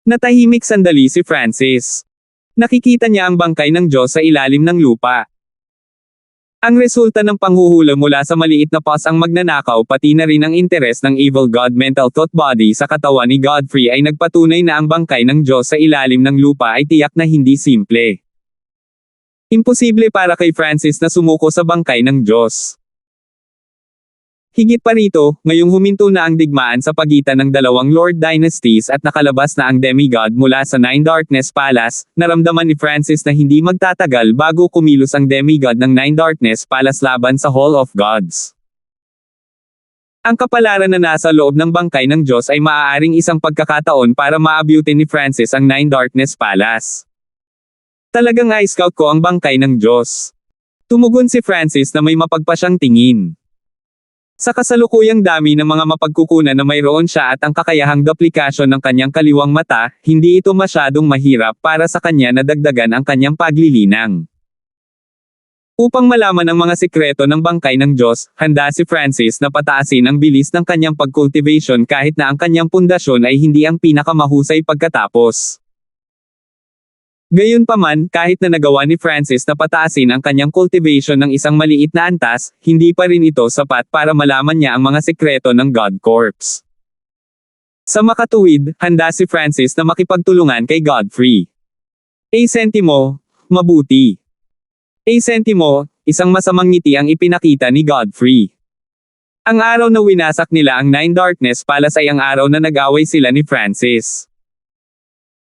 Natahimik sandali si Francis. Nakikita niya ang bangkay ng Diyos sa ilalim ng lupa. Ang resulta ng panghuhula mula sa maliit na paws ang magnanakaw pati na rin ang interes ng evil god mental thought body sa katawan ni Godfrey ay nagpatunay na ang bangkay ng Diyos sa ilalim ng lupa ay tiyak na hindi simple. Imposible para kay Francis na sumuko sa bangkay ng Diyos. Higit pa rito, ngayong huminto na ang digmaan sa pagitan ng dalawang Lord Dynasties at nakalabas na ang demigod mula sa Nine Darkness Palace, naramdaman ni Francis na hindi magtatagal bago kumilos ang demigod ng Nine Darkness Palace laban sa Hall of Gods. Ang kapalaran na nasa loob ng bangkay ng Diyos ay maaaring isang pagkakataon para maabutin ni Francis ang Nine Darkness Palace. Talagang i-scout ko ang bangkay ng Diyos. Tumugon si Francis na may mapagpa siyang tingin. Sa kasalukuyang dami ng mga mapagkukunan na mayroon siya at ang kakayahang duplikasyon ng kanyang kaliwang mata, hindi ito masyadong mahirap para sa kanya na dagdagan ang kanyang paglilinang. Upang malaman ang mga sikreto ng bangkay ng Diyos, handa si Francis na pataasin ang bilis ng kanyang pagcultivation kahit na ang kanyang pundasyon ay hindi ang pinakamahusay pagkatapos. Gayunpaman, kahit na nagawa ni Francis na pataasin ang kanyang cultivation ng isang maliit na antas, hindi pa rin ito sapat para malaman niya ang mga sekreto ng God Corps. Sa makatuwid, handa si Francis na makipagtulungan kay Godfrey. Sentimo, mabuti. Sentimo, isang masamang ngiti ang ipinakita ni Godfrey. Ang araw na winasak nila ang Nine Darkness Palace ay ang araw na nag-away sila ni Francis.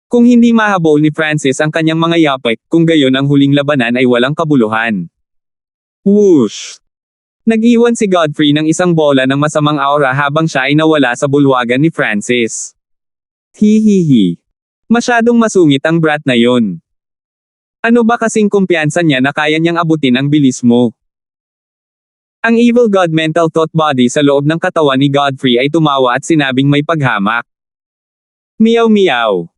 Kung hindi mahabol ni Francis ang kanyang mga yapik, kung gayon ang huling labanan ay walang kabuluhan. Whoosh! Nag-iwan si Godfrey ng isang bola ng masamang aura habang siya ay nawala sa bulwagan ni Francis. Hihihi. Masyadong masungit ang brat na yon. Ano ba kasing kumpiyansa niya na kaya niyang abutin ang bilis mo? Ang evil god mental thought body sa loob ng katawan ni Godfrey ay tumawa at sinabing may paghamak. Meow meow.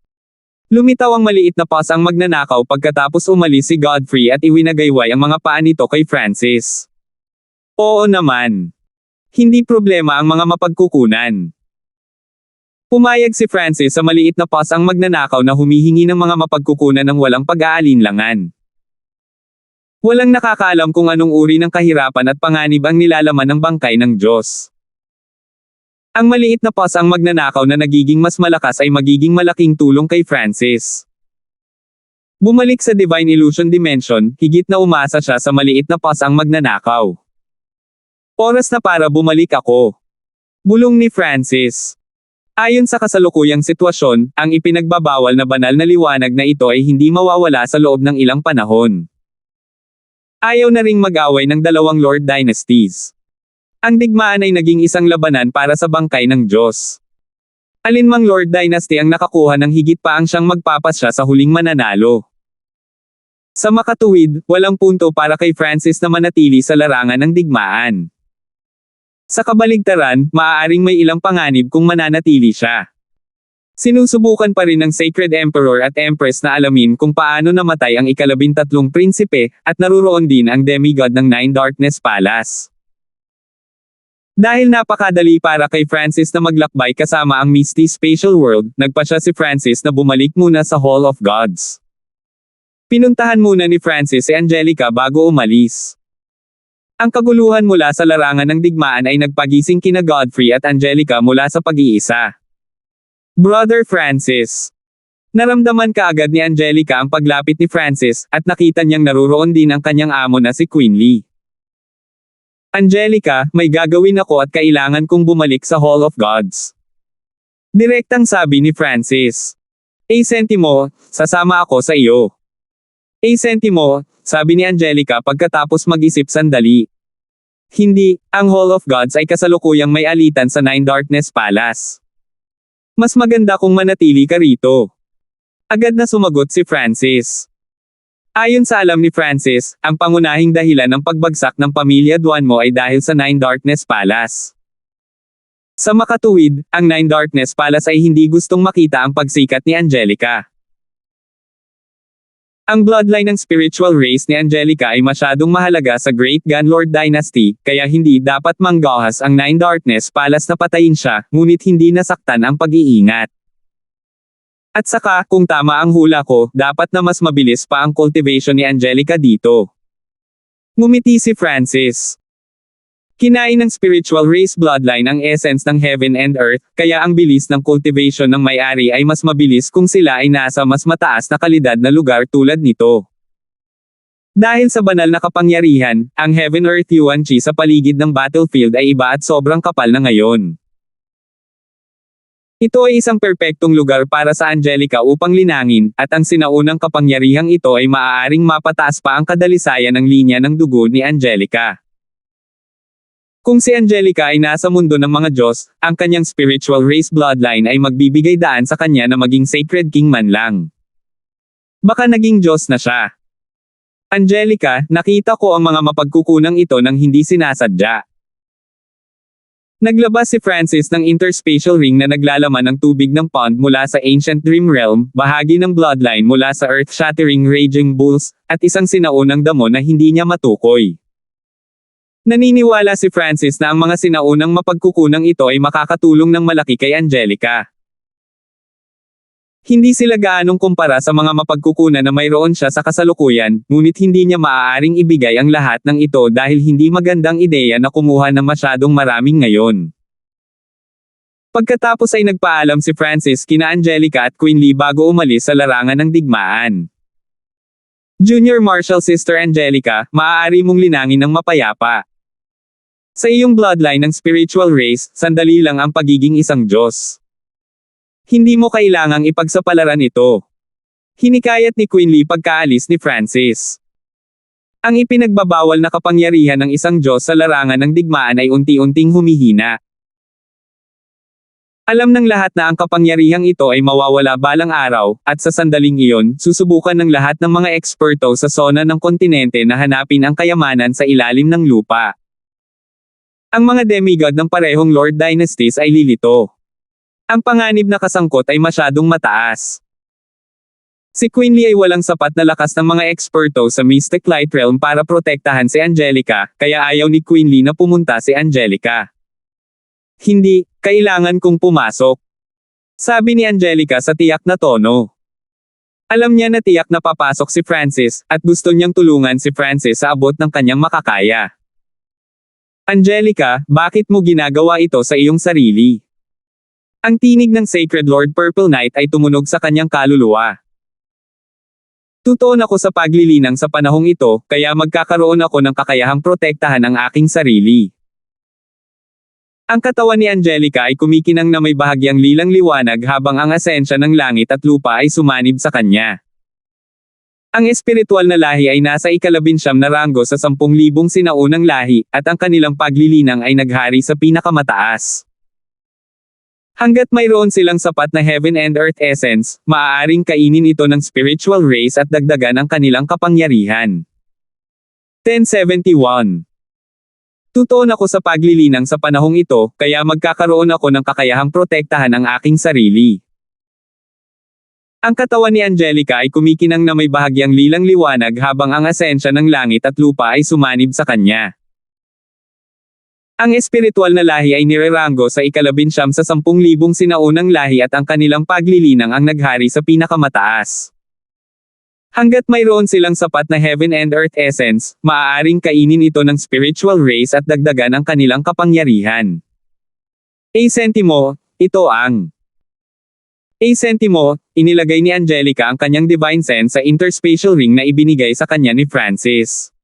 Lumitaw ang maliit na paws ang magnanakaw pagkatapos umalis si Godfrey at iwinagayway ang mga paa nito kay Francis. Oo naman. Hindi problema ang mga mapagkukunan. Pumayag si Francis sa maliit na paws ang magnanakaw na humihingi ng mga mapagkukunan ng walang pag-aalinlangan. Walang nakakaalam kung anong uri ng kahirapan at panganib ang nilalaman ng bangkay ng Diyos. Ang maliit na paws ang magnanakaw na nagiging mas malakas ay magiging malaking tulong kay Francis. Bumalik sa Divine Illusion Dimension, higit na umasa siya sa maliit na paws ang magnanakaw. Oras na para bumalik ako. Bulong ni Francis. Ayon sa kasalukuyang sitwasyon, ang ipinagbabawal na banal na liwanag na ito ay hindi mawawala sa loob ng ilang panahon. Ayaw na ring mag-away ng dalawang Lord Dynasties. Ang digmaan ay naging isang labanan para sa bangkay ng Diyos. Alinmang Lord Dynasty ang nakakuha ng higit pa ang siyang magpapasya sa huling mananalo. Sa makatuwid, walang punto para kay Francis na manatili sa larangan ng digmaan. Sa kabaligtaran, maaaring may ilang panganib kung mananatili siya. Sinusubukan pa rin ng Sacred Emperor at Empress na alamin kung paano namatay ang ika-13 prinsipe, at naruroon din ang demigod ng Nine Darkness Palace. Dahil napakadali para kay Francis na maglakbay kasama ang Misty Spatial World, nagpasya si Francis na bumalik muna sa Hall of Gods. Pinuntahan muna ni Francis si Angelica bago umalis. Ang kaguluhan mula sa larangan ng digmaan ay nagpagising kina Godfrey at Angelica mula sa pag-iisa. Brother Francis. Naramdaman kaagad ni Angelica ang paglapit ni Francis, at nakita niyang naruroon din ang kanyang amo na si Quinley. Angelica, may gagawin ako at kailangan kong bumalik sa Hall of Gods. Direktang sabi ni Francis. Sentimo, sasama ako sa iyo. Sentimo, sabi ni Angelica pagkatapos mag-isip sandali. Hindi, ang Hall of Gods ay kasalukuyang may alitan sa Nine Darkness Palace. Mas maganda kung manatili ka rito. Agad na sumagot si Francis. Ayon sa alam ni Francis, ang pangunahing dahilan ng pagbagsak ng pamilya Duanmo ay dahil sa Nine Darkness Palace. Sa makatuwid, ang Nine Darkness Palace ay hindi gustong makita ang pagsikat ni Angelica. Ang bloodline ng spiritual race ni Angelica ay masyadong mahalaga sa Great Gunlord Dynasty, kaya hindi dapat manggahas ang Nine Darkness Palace na patayin siya, ngunit hindi nasaktan ang pag-iingat. At saka, kung tama ang hula ko, dapat na mas mabilis pa ang cultivation ni Angelica dito. Ngumiti si Francis. Kinain ng spiritual race bloodline ang essence ng heaven and earth, kaya ang bilis ng cultivation ng may-ari ay mas mabilis kung sila ay nasa mas mataas na kalidad na lugar tulad nito. Dahil sa banal na kapangyarihan, ang Heaven Earth Yuan Chi sa paligid ng battlefield ay iba at sobrang kapal na ngayon. Ito ay isang perpektong lugar para sa Angelica upang linangin, at ang sinaunang kapangyarihang ito ay maaaring mapataas pa ang kadalisayan ng linya ng dugo ni Angelica. Kung si Angelica ay nasa mundo ng mga Diyos, ang kanyang spiritual race bloodline ay magbibigay daan sa kanya na maging sacred king man lang. Baka naging Diyos na siya. Angelica, nakita ko ang mga mapagkukunang ito nang hindi sinasadya. Naglabas si Francis ng interspatial ring na naglalaman ng tubig ng pond mula sa Ancient Dream Realm, bahagi ng bloodline mula sa Earth-Shattering Raging Bulls, at isang sinaunang damo na hindi niya matukoy. Naniniwala si Francis na ang mga sinaunang mapagkukunang ito ay makakatulong ng malaki kay Angelica. Hindi sila gaanong kumpara sa mga mapagkukunan na mayroon siya sa kasalukuyan, ngunit hindi niya maaaring ibigay ang lahat ng ito dahil hindi magandang ideya na kumuha ng masyadong maraming ngayon. Pagkatapos ay nagpaalam si Francis kina Angelica at Queen Lee bago umalis sa larangan ng digmaan. Junior Marshal Sister Angelica, maaari mong linangin ng mapayapa. Sa iyong bloodline ng spiritual race, sandali lang ang pagiging isang Diyos. Hindi mo kailangang ipagsapalaran ito. Hinikayat ni Queen Lee pagkaalis ni Francis. Ang ipinagbabawal na kapangyarihan ng isang Diyos sa larangan ng digmaan ay unti-unting humihina. Alam ng lahat na ang kapangyarihang ito ay mawawala balang araw, at sa sandaling iyon, susubukan ng lahat ng mga eksperto sa zona ng kontinente na hanapin ang kayamanan sa ilalim ng lupa. Ang mga demigod ng parehong Lord Dynasties ay lilito. Ang panganib na kasangkot ay masyadong mataas. Si Queen Lee ay walang sapat na lakas ng mga eksperto sa Mystic Light Realm para protektahan si Angelica, kaya ayaw ni Queen Lee na pumunta si Angelica. Hindi, kailangan kong pumasok. Sabi ni Angelica sa tiyak na tono. Alam niya na tiyak na papasok si Francis, at gusto niyang tulungan si Francis sa abot ng kanyang makakaya. Angelica, bakit mo ginagawa ito sa iyong sarili? Ang tinig ng Sacred Lord Purple Knight ay tumunog sa kanyang kaluluwa. Tutuon ako sa paglilinang sa panahong ito, kaya magkakaroon ako ng kakayahang protektahan ang aking sarili. Ang katawan ni Angelica ay kumikinang na may bahagyang lilang liwanag habang ang asensya ng langit at lupa ay sumanib sa kanya. Ang espiritual na lahi ay nasa 19 na ranggo sa 10,000 sinaunang lahi, at ang kanilang paglilinang ay naghari sa pinakamataas. Hanggat mayroon silang sapat na heaven and earth essence, maaaring kainin ito ng spiritual race at dagdagan ang kanilang kapangyarihan. 1071. Tutuon ako sa paglilinang sa panahong ito, kaya magkakaroon ako ng kakayahang protektahan ang aking sarili. Ang katawan ni Angelica ay kumikinang na may bahagyang lilang liwanag habang ang asensya ng langit at lupa ay sumanib sa kanya. Ang espiritual na lahi ay nireranggo sa 19 sa 10,000 sinaunang lahi at ang kanilang paglilinang ang naghari sa pinakamataas. Hanggat mayroon silang sapat na heaven and earth essence, maaaring kainin ito ng spiritual race at dagdagan ang kanilang kapangyarihan. A Sentimo, ito ang A Sentimo, inilagay ni Angelica ang kanyang divine sense sa interspatial ring na ibinigay sa kanya ni Francis.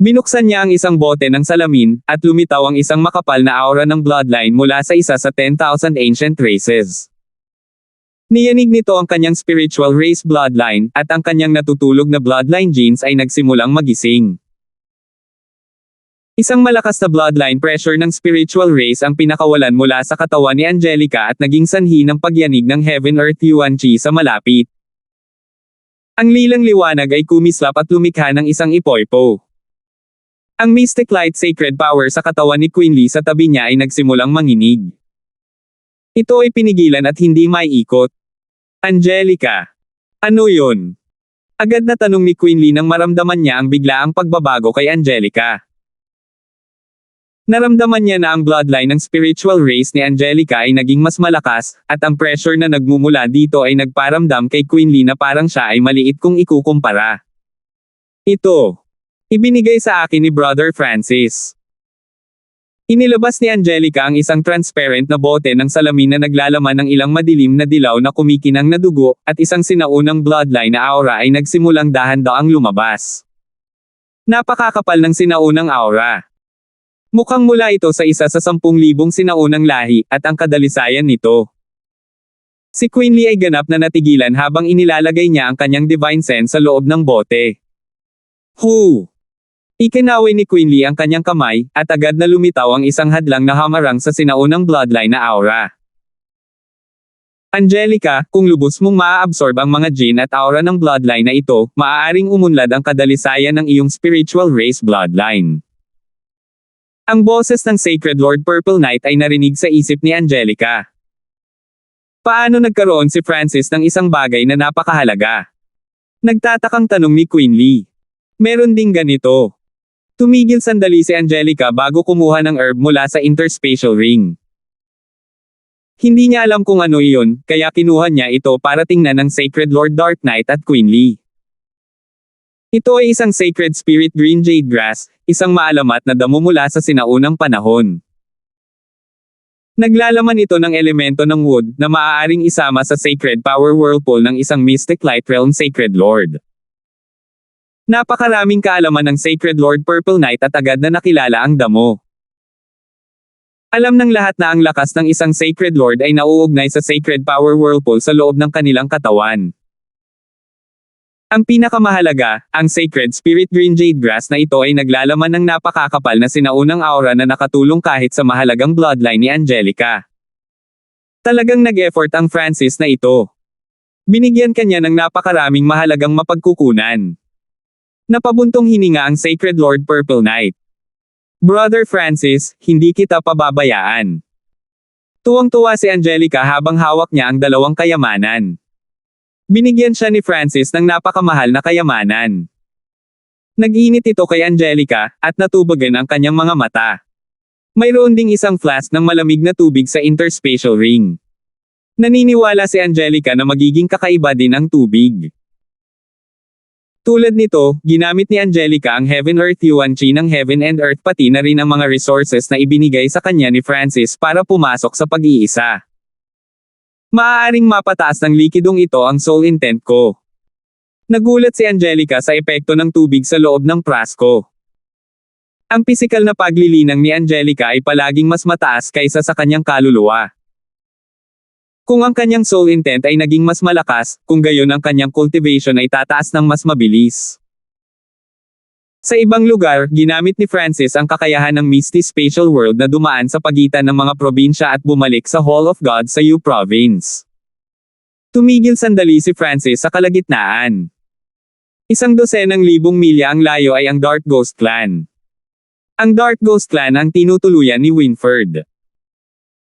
Binuksan niya ang isang bote ng salamin, at lumitaw ang isang makapal na aura ng bloodline mula sa isa sa 10,000 ancient races. Niyanig nito ang kanyang spiritual race bloodline, at ang kanyang natutulog na bloodline genes ay nagsimulang magising. Isang malakas na bloodline pressure ng spiritual race ang pinakawalan mula sa katawan ni Angelica at naging sanhi ng pagyanig ng Heaven Earth Yuan Chi sa malapit. Ang lilang liwanag ay kumislap at lumikha ng isang ipoypo. Ang mystic light sacred power sa katawan ni Queen Lee sa tabi niya ay nagsimulang manginig. Ito ay pinigilan at hindi maiikot. Angelica. Ano yun? Agad na tanong ni Queen Lee nang maramdaman niya ang biglaang pagbabago kay Angelica. Naramdaman niya na ang bloodline ng spiritual race ni Angelica ay naging mas malakas, at ang pressure na nagmumula dito ay nagparamdam kay Queen Lee na parang siya ay maliit kung ikukumpara. Ito. Ibinigay sa akin ni Brother Francis. Inilabas ni Angelica ang isang transparent na bote ng salamin na naglalaman ng ilang madilim na dilaw na kumikinang na dugo, at isang sinaunang bloodline na aura ay nagsimulang dahan-daang lumabas. Napakakapal ng sinaunang aura. Mukhang mula ito sa isa sa 10,000 sinaunang lahi, at ang kadalisayan nito. Si Queen Lee ay ganap na natigilan habang inilalagay niya ang kanyang divine sense sa loob ng bote. Hu! Ikinaway ni Queen Lee ang kanyang kamay, at agad na lumitaw ang isang hadlang na hamarang sa sinaunang bloodline na aura. Angelica, kung lubos mong maa-absorb ang mga gene at aura ng bloodline na ito, maaaring umunlad ang kadalisayan ng iyong spiritual race bloodline. Ang boses ng Sacred Lord Purple Knight ay narinig sa isip ni Angelica. Paano nagkaroon si Francis ng isang bagay na napakahalaga? Nagtatakang tanong ni Queen Lee. Meron ding ganito. Tumigil sandali si Angelica bago kumuha ng herb mula sa interspatial ring. Hindi niya alam kung ano iyon, kaya kinuha niya ito para tingnan ng Sacred Lord Dark Knight at Queen Lee. Ito ay isang sacred spirit green jade grass, isang maalamat na damo mula sa sinaunang panahon. Naglalaman ito ng elemento ng wood na maaaring isama sa sacred power whirlpool ng isang mystic light realm sacred lord. Napakaraming kaalaman ng Sacred Lord Purple Knight at agad na nakilala ang damo. Alam ng lahat na ang lakas ng isang sacred lord ay nauugnay sa sacred power whirlpool sa loob ng kanilang katawan. Ang pinakamahalaga, ang Sacred Spirit Green Jade Grass na ito ay naglalaman ng napakakapal na sinaunang aura na nakatulong kahit sa mahalagang bloodline ni Angelica. Talagang nag-effort ang Francis na ito. Binigyan kanya ng napakaraming mahalagang mapagkukunan. Napabuntong hininga ang Sacred Lord Purple Knight. Brother Francis, hindi kita pababayaan. Tuwang-tuwa si Angelica habang hawak niya ang dalawang kayamanan. Binigyan siya ni Francis ng napakamahal na kayamanan. Nag-init ito kay Angelica, at natubagan ang kanyang mga mata. Mayroon ding isang flask ng malamig na tubig sa interspatial ring. Naniniwala si Angelica na magiging kakaiba din ang tubig. Tulad nito, ginamit ni Angelica ang Heaven Earth Yuan Chi ng Heaven and Earth pati na rin ang mga resources na ibinigay sa kanya ni Francis para pumasok sa pag-iisa. Maaaring mapataas ng likidong ito ang soul intent ko. Nagulat si Angelica sa epekto ng tubig sa loob ng prasko. Ang pisikal na paglilinang ni Angelica ay palaging mas mataas kaysa sa kanyang kaluluwa. Kung ang kanyang soul intent ay naging mas malakas, kung gayon ang kanyang cultivation ay tataas ng mas mabilis. Sa ibang lugar, ginamit ni Francis ang kakayahan ng Misty Spatial World na dumaan sa pagitan ng mga probinsya at bumalik sa Hall of God sa Yu Province. Tumigil sandali si Francis sa kalagitnaan. 100,000 milya ang layo ay ang Dark Ghost Clan. Ang Dark Ghost Clan ang tinutuluyan ni Winford.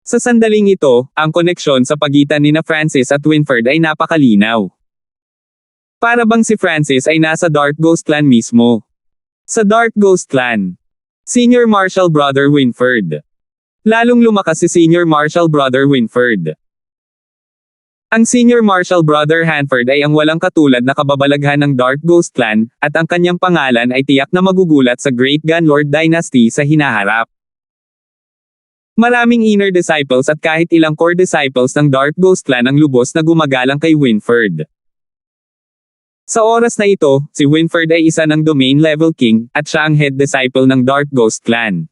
Sa sandaling ito, ang koneksyon sa pagitan ni Francis at Winford ay napakalinaw. Para bang si Francis ay nasa Dark Ghost Clan mismo. Sa Dark Ghost Clan. Senior Marshal Brother Winford. Lalong lumakas si Senior Marshal Brother Winford. Ang Senior Marshal Brother Hanford ay ang walang katulad na kababalaghan ng Dark Ghost Clan, at ang kanyang pangalan ay tiyak na magugulat sa Great Gunlord Dynasty sa hinaharap. Maraming inner disciples at kahit ilang core disciples ng Dark Ghost Clan ang lubos na gumagalang kay Winford. Sa oras na ito, si Winford ay isa ng Domain Level King, at siya ang head disciple ng Dark Ghost Clan.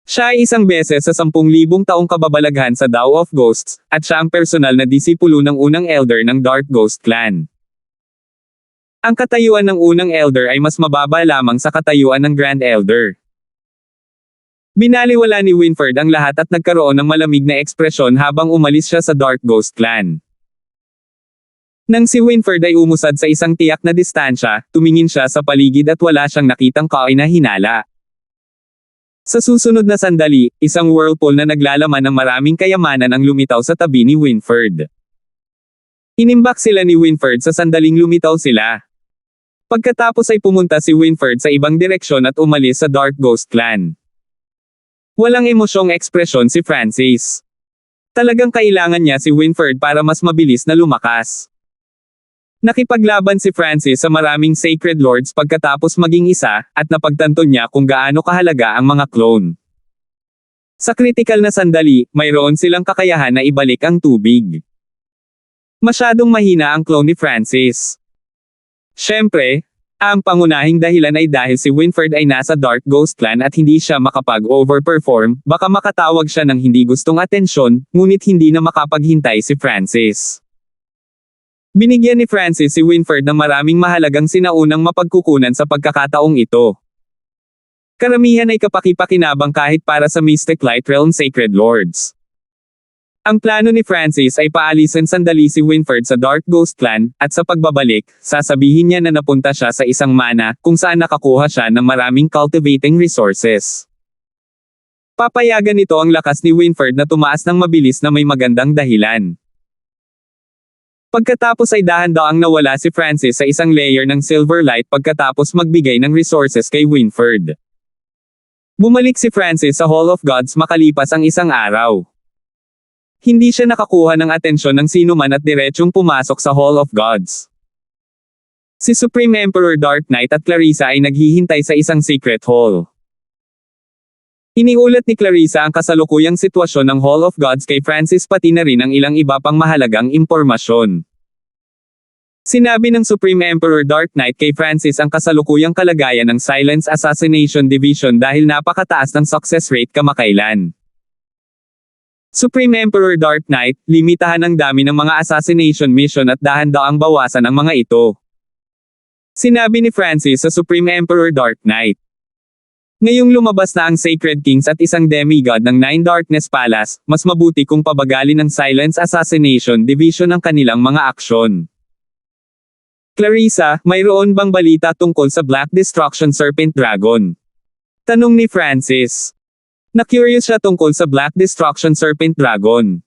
Siya ay isang beses sa 10,000 taong kababalaghan sa Tao of Ghosts, at siya ang personal na disipulo ng unang elder ng Dark Ghost Clan. Ang katayuan ng unang Elder ay mas mababa lamang sa katayuan ng Grand Elder. Binaliwala ni Winford ang lahat at nagkaroon ng malamig na ekspresyon habang umalis siya sa Dark Ghost Clan. Nang si Winford ay umusad sa isang tiyak na distansya, tumingin siya sa paligid at wala siyang nakitang kainahinala. Sa susunod na sandali, isang whirlpool na naglalaman ng maraming kayamanan ang lumitaw sa tabi ni Winford. Inimbak sila ni Winford sa sandaling lumitaw sila. Pagkatapos ay pumunta si Winford sa ibang direksyon at umalis sa Dark Ghost Clan. Walang emosyong ekspresyon si Francis. Talagang kailangan niya si Winford para mas mabilis na lumakas. Nakipaglaban si Francis sa maraming Sacred Lords pagkatapos maging isa, at napagtanto niya kung gaano kahalaga ang mga clone. Sa kritikal na sandali, mayroon silang kakayahan na ibalik ang tubig. Masyadong mahina ang clone ni Francis. Siyempre, ang pangunahing dahilan ay dahil si Winford ay nasa Dark Ghost Clan at hindi siya makapag-overperform, baka makatawag siya ng hindi gustong atensyon, ngunit hindi na makapaghintay si Francis. Binigyan ni Francis si Winford ng maraming mahalagang sinaunang mapagkukunan sa pagkakataong ito. Karamihan ay kapaki-pakinabang kahit para sa Mystic Light Realm Sacred Lords. Ang plano ni Francis ay paalisin sandali si Winford sa Dark Ghost Clan, at sa pagbabalik, sasabihin niya na napunta siya sa isang mana, kung saan nakakuha siya ng maraming cultivating resources. Papayagan nito ang lakas ni Winford na tumaas ng mabilis na may magandang dahilan. Pagkatapos ay dahan-daang nawala si Francis sa isang layer ng silver light pagkatapos magbigay ng resources kay Winford. Bumalik si Francis sa Hall of Gods makalipas ang isang araw. Hindi siya nakakuha ng atensyon ng sino man at diretsyong pumasok sa Hall of Gods. Si Supreme Emperor Dark Knight at Clarissa ay naghihintay sa isang secret hall. Iniulat ni Clarissa ang kasalukuyang sitwasyon ng Hall of Gods kay Francis pati na rin ang ilang iba pang mahalagang impormasyon. Sinabi ng Supreme Emperor Dark Knight kay Francis ang kasalukuyang kalagayan ng Silence Assassination Division dahil napakataas ng success rate kamakailan. Supreme Emperor Dark Knight, limitahan ang dami ng mga assassination mission at dahan-daang bawasan ang mga ito. Sinabi ni Francis sa Supreme Emperor Dark Knight. Ngayong lumabas na ang Sacred Kings at isang demigod ng Nine Darkness Palace, mas mabuti kung pabagalin ng Silence Assassination Division ang kanilang mga aksyon. Clarissa, mayroon bang balita tungkol sa Black Destruction Serpent Dragon? Tanong ni Francis. Na-curious siya tungkol sa Black Destruction Serpent Dragon.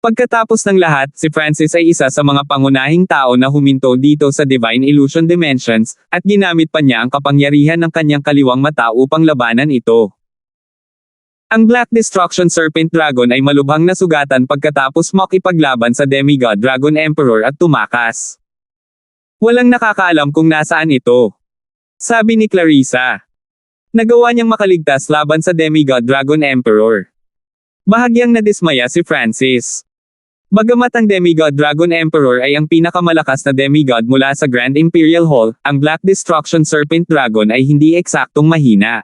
Pagkatapos ng lahat, si Francis ay isa sa mga pangunahing tao na huminto dito sa Divine Illusion Dimensions, at ginamit pa niya ang kapangyarihan ng kanyang kaliwang mata upang labanan ito. Ang Black Destruction Serpent Dragon ay malubhang nasugatan pagkatapos makipaglaban sa Demigod Dragon Emperor at tumakas. Walang nakakaalam kung nasaan ito. Sabi ni Clarissa. Nagawa niyang makaligtas laban sa Demigod Dragon Emperor. Bahagyang nadismaya si Francis. Bagamat ang Demigod Dragon Emperor ay ang pinakamalakas na demigod mula sa Grand Imperial Hall, ang Black Destruction Serpent Dragon ay hindi eksaktong mahina.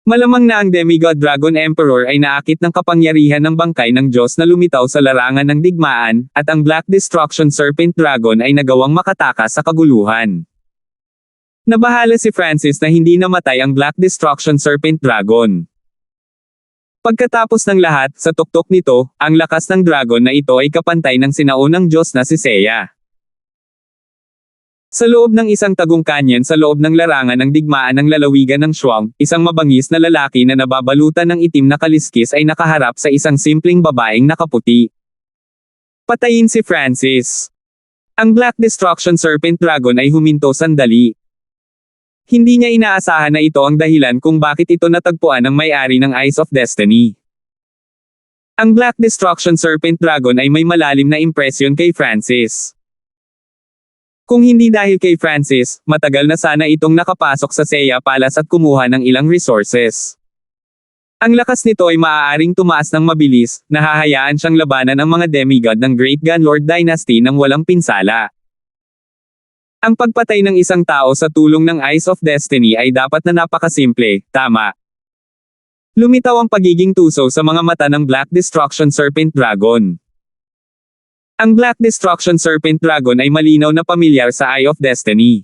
Malamang na ang Demigod Dragon Emperor ay naakit ng kapangyarihan ng bangkay ng Diyos na lumitaw sa larangan ng digmaan, at ang Black Destruction Serpent Dragon ay nagawang makatakas sa kaguluhan. Nabahala si Francis na hindi namatay ang Black Destruction Serpent Dragon. Pagkatapos ng lahat, sa tuktok nito, ang lakas ng dragon na ito ay kapantay ng sinaunang Diyos na si Seiya. Sa loob ng isang tagong kanyon sa loob ng larangan ng digmaan ng lalawigan ng Shuang, isang mabangis na lalaki na nababalutan ng itim na kaliskis ay nakaharap sa isang simpleng babaeng nakaputi. Patayin si Francis. Ang Black Destruction Serpent Dragon ay huminto sandali. Hindi niya inaasahan na ito ang dahilan kung bakit ito natagpuan ng may-ari ng Eyes of Destiny. Ang Black Destruction Serpent Dragon ay may malalim na impresyon kay Francis. Kung hindi dahil kay Francis, matagal na sana itong nakapasok sa Seiya Palace at kumuha ng ilang resources. Ang lakas nito ay maaaring tumaas ng mabilis, nahahayaan siyang labanan ang mga demigod ng Great Gun Lord Dynasty nang walang pinsala. Ang pagpatay ng isang tao sa tulong ng Eyes of Destiny ay dapat na napakasimple, tama. Lumitaw ang pagiging tuso sa mga mata ng Black Destruction Serpent Dragon. Ang Black Destruction Serpent Dragon ay malinaw na pamilyar sa Eye of Destiny.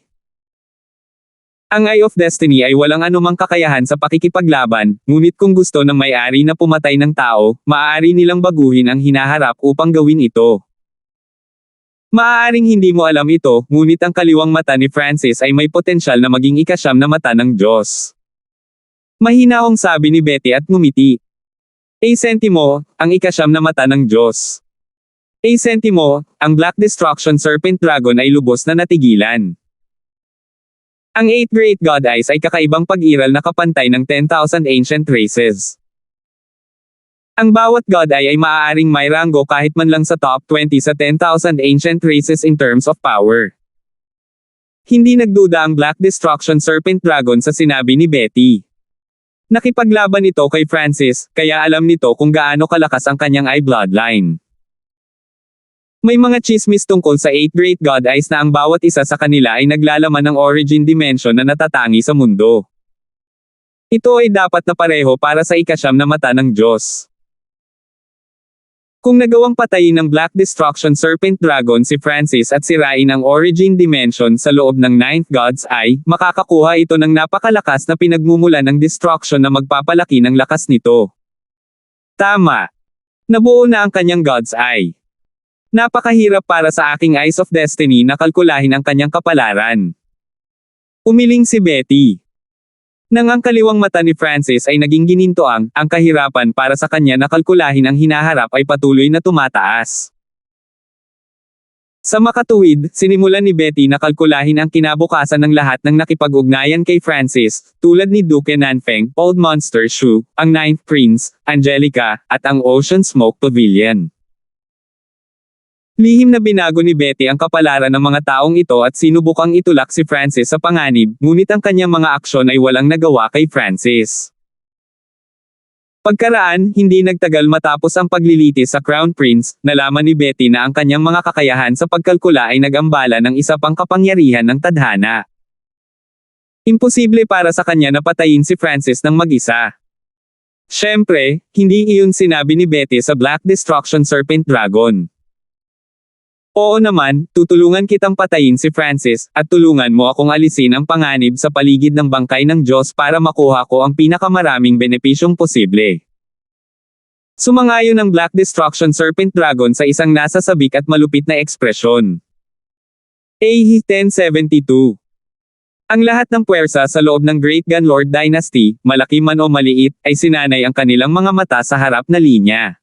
Ang Eye of Destiny ay walang anumang kakayahan sa pakikipaglaban, ngunit kung gusto ng may-ari na pumatay ng tao, maaari nilang baguhin ang hinaharap upang gawin ito. Maaaring hindi mo alam ito, ngunit ang kaliwang mata ni Francis ay may potensyal na maging ikasyam na mata ng Diyos. Mahinahong sabi ni Betty at ngumiti. Sentimo, ang ikasyam na mata ng Diyos. Sentimo, ang Black Destruction Serpent Dragon ay lubos na natigilan. Ang 8 Great God Eyes ay kakaibang pag-iral na kapantay ng 10,000 ancient races. Ang bawat God Eye ay maaaring may ranggo kahit man lang sa top 20 sa 10,000 ancient races in terms of power. Hindi nagduda ang Black Destruction Serpent Dragon sa sinabi ni Betty. Nakipaglaban ito kay Francis, kaya alam nito kung gaano kalakas ang kanyang eye bloodline. May mga chismis tungkol sa 8 Great God Eyes na ang bawat isa sa kanila ay naglalaman ng origin dimension na natatangi sa mundo. Ito ay dapat na pareho para sa ikasyam na mata ng Diyos. Kung nagawang patayin ng Black Destruction Serpent Dragon si Francis at sirain ang origin dimension sa loob ng 9th God's Eye, makakakuha ito ng napakalakas na pinagmumulan ng destruction na magpapalaki ng lakas nito. Tama. Nabuo na ang kanyang God's Eye. Napakahirap para sa aking Eyes of Destiny na kalkulahin ang kanyang kapalaran. Umiling si Betty. Nang ang kaliwang mata ni Francis ay naging ginintoang, ang kahirapan para sa kanya na kalkulahin ang hinaharap ay patuloy na tumataas. Sa makatuwid, sinimulan ni Betty na kalkulahin ang kinabukasan ng lahat ng nakipag-ugnayan kay Francis, tulad ni Duke Nanfeng, Old Monster Shu, ang Ninth Prince, Angelica, at ang Ocean Smoke Pavilion. Lihim na binago ni Betty ang kapalaran ng mga taong ito at sinubukang itulak si Francis sa panganib, ngunit ang kanyang mga aksyon ay walang nagawa kay Francis. Pagkaraan, hindi nagtagal matapos ang paglilitis sa Crown Prince, nalaman ni Betty na ang kanyang mga kakayahan sa pagkalkula ay nag-ambala ng isa pang kapangyarihan ng tadhana. Imposible para sa kanya na patayin si Francis ng mag-isa. Siyempre, hindi iyon sinabi ni Betty sa Black Destruction Serpent Dragon. Oo naman, tutulungan kitang patayin si Francis, at tulungan mo akong alisin ang panganib sa paligid ng bangkay ng Diyos para makuha ko ang pinakamaraming benepisyong posible. Sumangayon ang Black Destruction Serpent Dragon sa isang nasasabik at malupit na ekspresyon. AH 1072. Ang lahat ng puwersa sa loob ng Great Gunlord Dynasty, malaki man o maliit, ay sinanay ang kanilang mga mata sa harap na linya.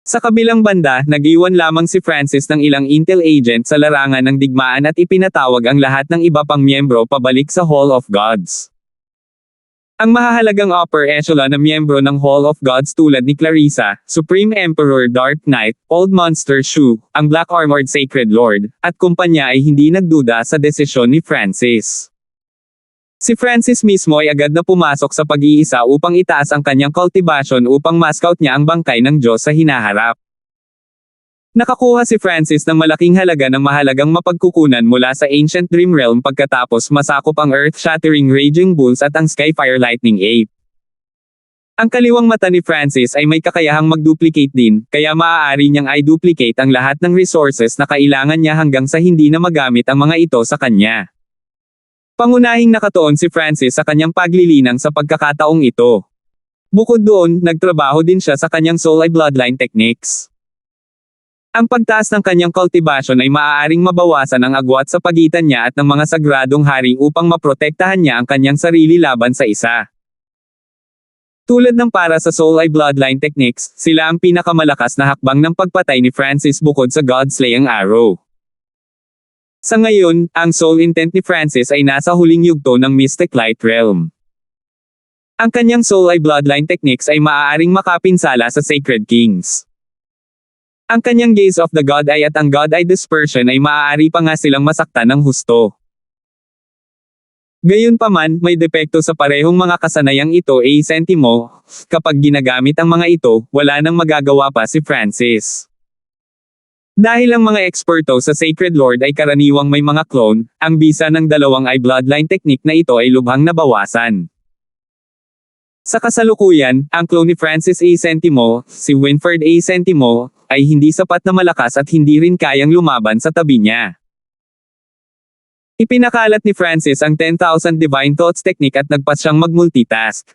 Sa kabilang banda, nag-iwan lamang si Francis ng ilang intel agent sa larangan ng digmaan at ipinatawag ang lahat ng iba pang miyembro pabalik sa Hall of Gods. Ang mahahalagang upper echelon na miyembro ng Hall of Gods tulad ni Clarissa, Supreme Emperor Dark Knight, Old Monster Shu, ang Black Armored Sacred Lord, at kumpanya ay hindi nagduda sa desisyon ni Francis. Si Francis mismo ay agad na pumasok sa pag-iisa upang itaas ang kanyang cultivation upang ma-scout niya ang bangkay ng Diyos sa hinaharap. Nakakuha si Francis ng malaking halaga ng mahalagang mapagkukunan mula sa Ancient Dream Realm pagkatapos masakop ang Earth-Shattering Raging Bulls at ang Skyfire Lightning Ape. Ang kaliwang mata ni Francis ay may kakayahang mag-duplicate din, kaya maaari niyang i-duplicate ang lahat ng resources na kailangan niya hanggang sa hindi na magamit ang mga ito sa kanya. Pangunahing nakatuon si Francis sa kanyang paglilinang sa pagkakataong ito. Bukod doon, nagtrabaho din siya sa kanyang Soul Eye Bloodline Techniques. Ang pagtaas ng kanyang cultivation ay maaaring mabawasan ang agwat sa pagitan niya at ng mga sagradong hari upang maprotektahan niya ang kanyang sarili laban sa isa. Tulad ng para sa Soul Eye Bloodline Techniques, sila ang pinakamalakas na hakbang ng pagpatay ni Francis bukod sa God-slaying arrow. Sa ngayon, ang soul intent ni Francis ay nasa huling yugto ng Mystic Light Realm. Ang kanyang Soul Eye Bloodline Techniques ay maaaring makapinsala sa Sacred Kings. Ang kanyang Gaze of the God Eye at ang God Eye Dispersion ay maaari pa nga silang masaktan ng husto. Gayunpaman, may depekto sa parehong mga kasanayang ito sentimo, kapag ginagamit ang mga ito, wala nang magagawa pa si Francis. Dahil ang mga eksperto sa Sacred Lord ay karaniwang may mga clone, ang bisa ng dalawang eye bloodline technique na ito ay lubhang nabawasan. Sa kasalukuyan, ang clone ni Francis A. Sentimo, si Winfred A. Sentimo, ay hindi sapat na malakas at hindi rin kayang lumaban sa tabi niya. Ipinakalat ni Francis ang 10,000 Divine Thoughts technique at nagpas siyang mag-multitask.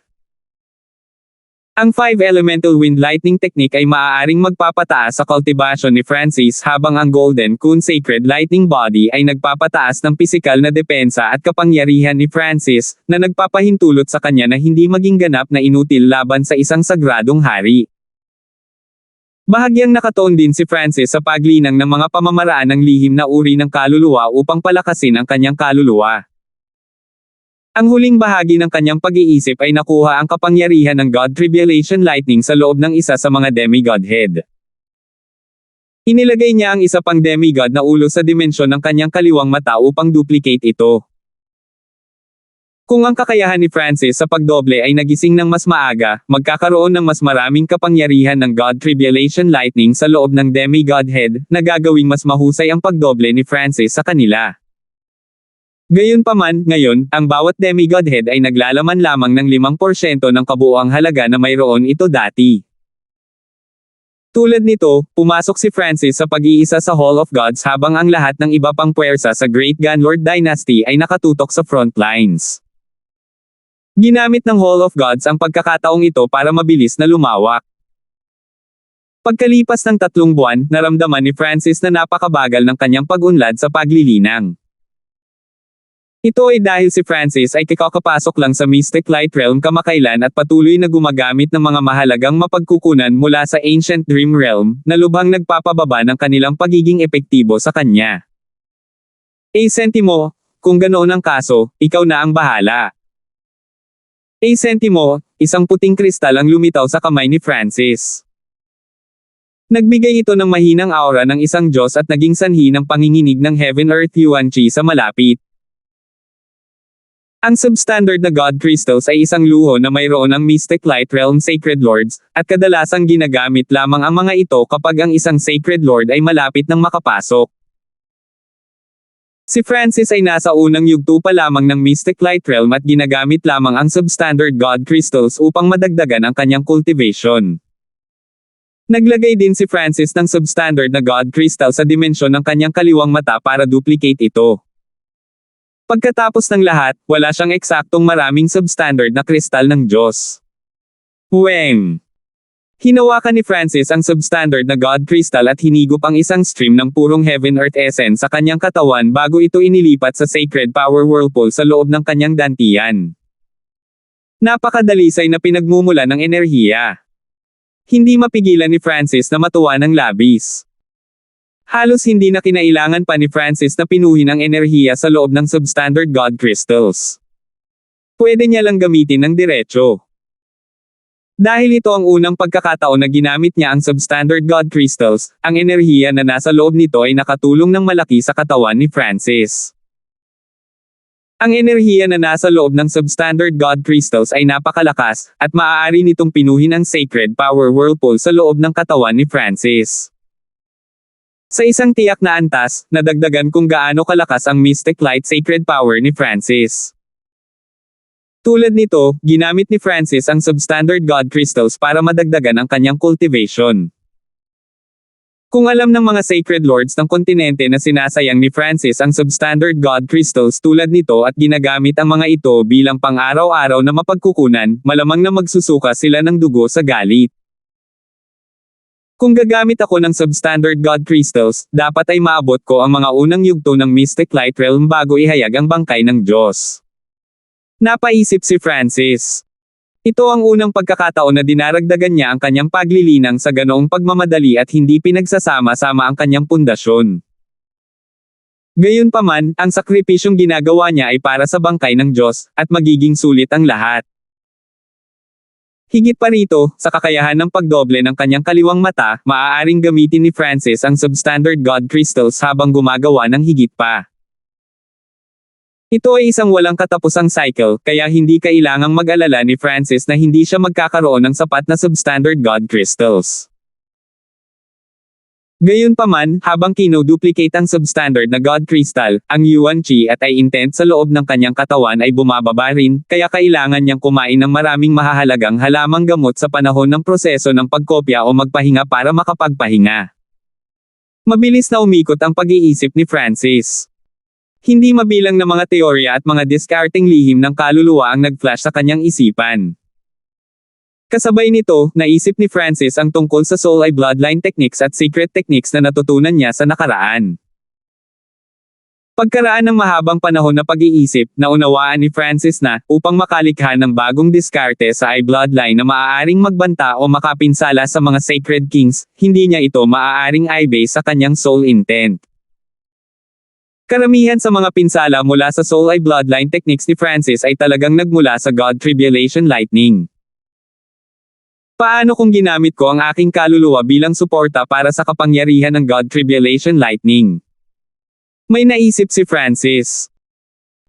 Ang 5 Elemental Wind Lightning technique ay maaaring magpapataas sa cultivation ni Francis habang ang Golden Kun Sacred Lightning Body ay nagpapataas ng pisikal na depensa at kapangyarihan ni Francis, na nagpapahintulot sa kanya na hindi maging ganap na inutil laban sa isang sagradong hari. Bahagyang nakatoon din si Francis sa paglinang ng mga pamamaraan ng lihim na uri ng kaluluwa upang palakasin ang kanyang kaluluwa. Ang huling bahagi ng kanyang pag-iisip ay nakuha ang kapangyarihan ng God Tribulation Lightning sa loob ng isa sa mga demigodhead. Inilagay niya ang isa pang demigod na ulo sa dimensyon ng kanyang kaliwang mata upang duplicate ito. Kung ang kakayahan ni Francis sa pagdoble ay nagising ng mas maaga, magkakaroon ng mas maraming kapangyarihan ng God Tribulation Lightning sa loob ng demigodhead, na gagawing mas mahusay ang pagdoble ni Francis sa kanila. Gayunpaman, ngayon, ang bawat demigodhead ay naglalaman lamang ng 5% ng kabuuang halaga na mayroon ito dati. Tulad nito, pumasok si Francis sa pag-iisa sa Hall of Gods habang ang lahat ng iba pang puwersa sa Great Gunlord Dynasty ay nakatutok sa front lines. Ginamit ng Hall of Gods ang pagkakataong ito para mabilis na lumawak. Pagkalipas ng 3 buwan, naramdaman ni Francis na napakabagal ng kanyang pag-unlad sa paglilinang. Ito ay dahil si Francis ay kakapasok lang sa Mystic Light Realm kamakailan at patuloy na gumagamit ng mga mahalagang mapagkukunan mula sa Ancient Dream Realm, na lubhang nagpapababa ng kanilang pagiging epektibo sa kanya. Sentimo, kung ganoon ang kaso, ikaw na ang bahala. Sentimo, isang puting kristal ang lumitaw sa kamay ni Francis. Nagbigay ito ng mahinang aura ng isang Diyos at naging sanhi ng panginginig ng Heaven Earth Yuan Chi sa malapit. Ang substandard na God Crystals ay isang luho na mayroon ang Mystic Light Realm Sacred Lords, at kadalasang ginagamit lamang ang mga ito kapag ang isang Sacred Lord ay malapit ng makapasok. Si Francis ay nasa unang yugto pa lamang ng Mystic Light Realm at ginagamit lamang ang substandard God Crystals upang madagdagan ang kanyang cultivation. Naglagay din si Francis ng substandard na God Crystal sa dimensyon ng kanyang kaliwang mata para duplicate ito. Pagkatapos ng lahat, wala siyang eksaktong maraming substandard na kristal ng Diyos. Weng! Hinawakan ni Francis ang substandard na God Crystal at hinigop ang isang stream ng purong Heaven Earth Essence sa kanyang katawan bago ito inilipat sa Sacred Power Whirlpool sa loob ng kanyang dantian. Napakadalisay na pinagmumula ng enerhiya. Hindi mapigilan ni Francis na matuwa ng labis. Halos hindi na kinailangan pa ni Francis na pinuhin ang enerhiya sa loob ng substandard God Crystals. Pwede niya lang gamitin ng diretso. Dahil ito ang unang pagkakataon na ginamit niya ang substandard God Crystals, ang enerhiya na nasa loob nito ay nakatulong ng malaki sa katawan ni Francis. Ang enerhiya na nasa loob ng substandard God Crystals ay napakalakas, at maaari nitong pinuhin ang Sacred Power Whirlpool sa loob ng katawan ni Francis. Sa isang tiyak na antas, nadagdagan kung gaano kalakas ang Mystic Light Sacred Power ni Francis. Tulad nito, ginamit ni Francis ang substandard God Crystals para madagdagan ang kanyang cultivation. Kung alam ng mga Sacred Lords ng kontinente na sinasayang ni Francis ang substandard God Crystals tulad nito at ginagamit ang mga ito bilang pang-araw-araw na mapagkukunan, malamang na magsusuka sila ng dugo sa galit. Kung gagamit ako ng substandard God Crystals, dapat ay maabot ko ang mga unang yugto ng Mystic Light Realm bago ihayag ang bangkay ng Diyos. Napaisip si Francis. Ito ang unang pagkakataon na dinaragdagan niya ang kanyang paglilinang sa ganoong pagmamadali at hindi pinagsasama-sama ang kanyang pundasyon. Gayunpaman, ang sakripisyong ginagawa niya ay para sa bangkay ng Diyos, at magiging sulit ang lahat. Higit pa rito, sa kakayahan ng pagdoble ng kanyang kaliwang mata, maaaring gamitin ni Francis ang substandard God Crystals habang gumagawa ng higit pa. Ito ay isang walang katapusang cycle, kaya hindi kailangang mag-alala ni Francis na hindi siya magkakaroon ng sapat na substandard God Crystals. Gayunpaman, habang kino-duplicate ang substandard na God Crystal, ang Yuan Qi at ay intent sa loob ng kanyang katawan ay bumababa rin, kaya kailangan niyang kumain ng maraming mahahalagang halamang gamot sa panahon ng proseso ng pagkopya o magpahinga para makapagpahinga. Mabilis na umikot ang pag-iisip ni Francis. Hindi mabilang na mga teorya at mga diskarteng lihim ng kaluluwa ang nag-flash sa kanyang isipan. Kasabay nito, naisip ni Francis ang tungkol sa soul eye bloodline techniques at secret techniques na natutunan niya sa nakaraan. Pagkaraan ng mahabang panahon na pag-iisip, naunawaan ni Francis na, upang makalikha ng bagong diskarte sa eye bloodline na maaaring magbanta o makapinsala sa mga sacred kings, hindi niya ito maaaring i-base sa kanyang soul intent. Karamihan sa mga pinsala mula sa soul eye bloodline techniques ni Francis ay talagang nagmula sa God Tribulation Lightning. Paano kung ginamit ko ang aking kaluluwa bilang suporta para sa kapangyarihan ng God Tribulation Lightning? May naisip si Francis.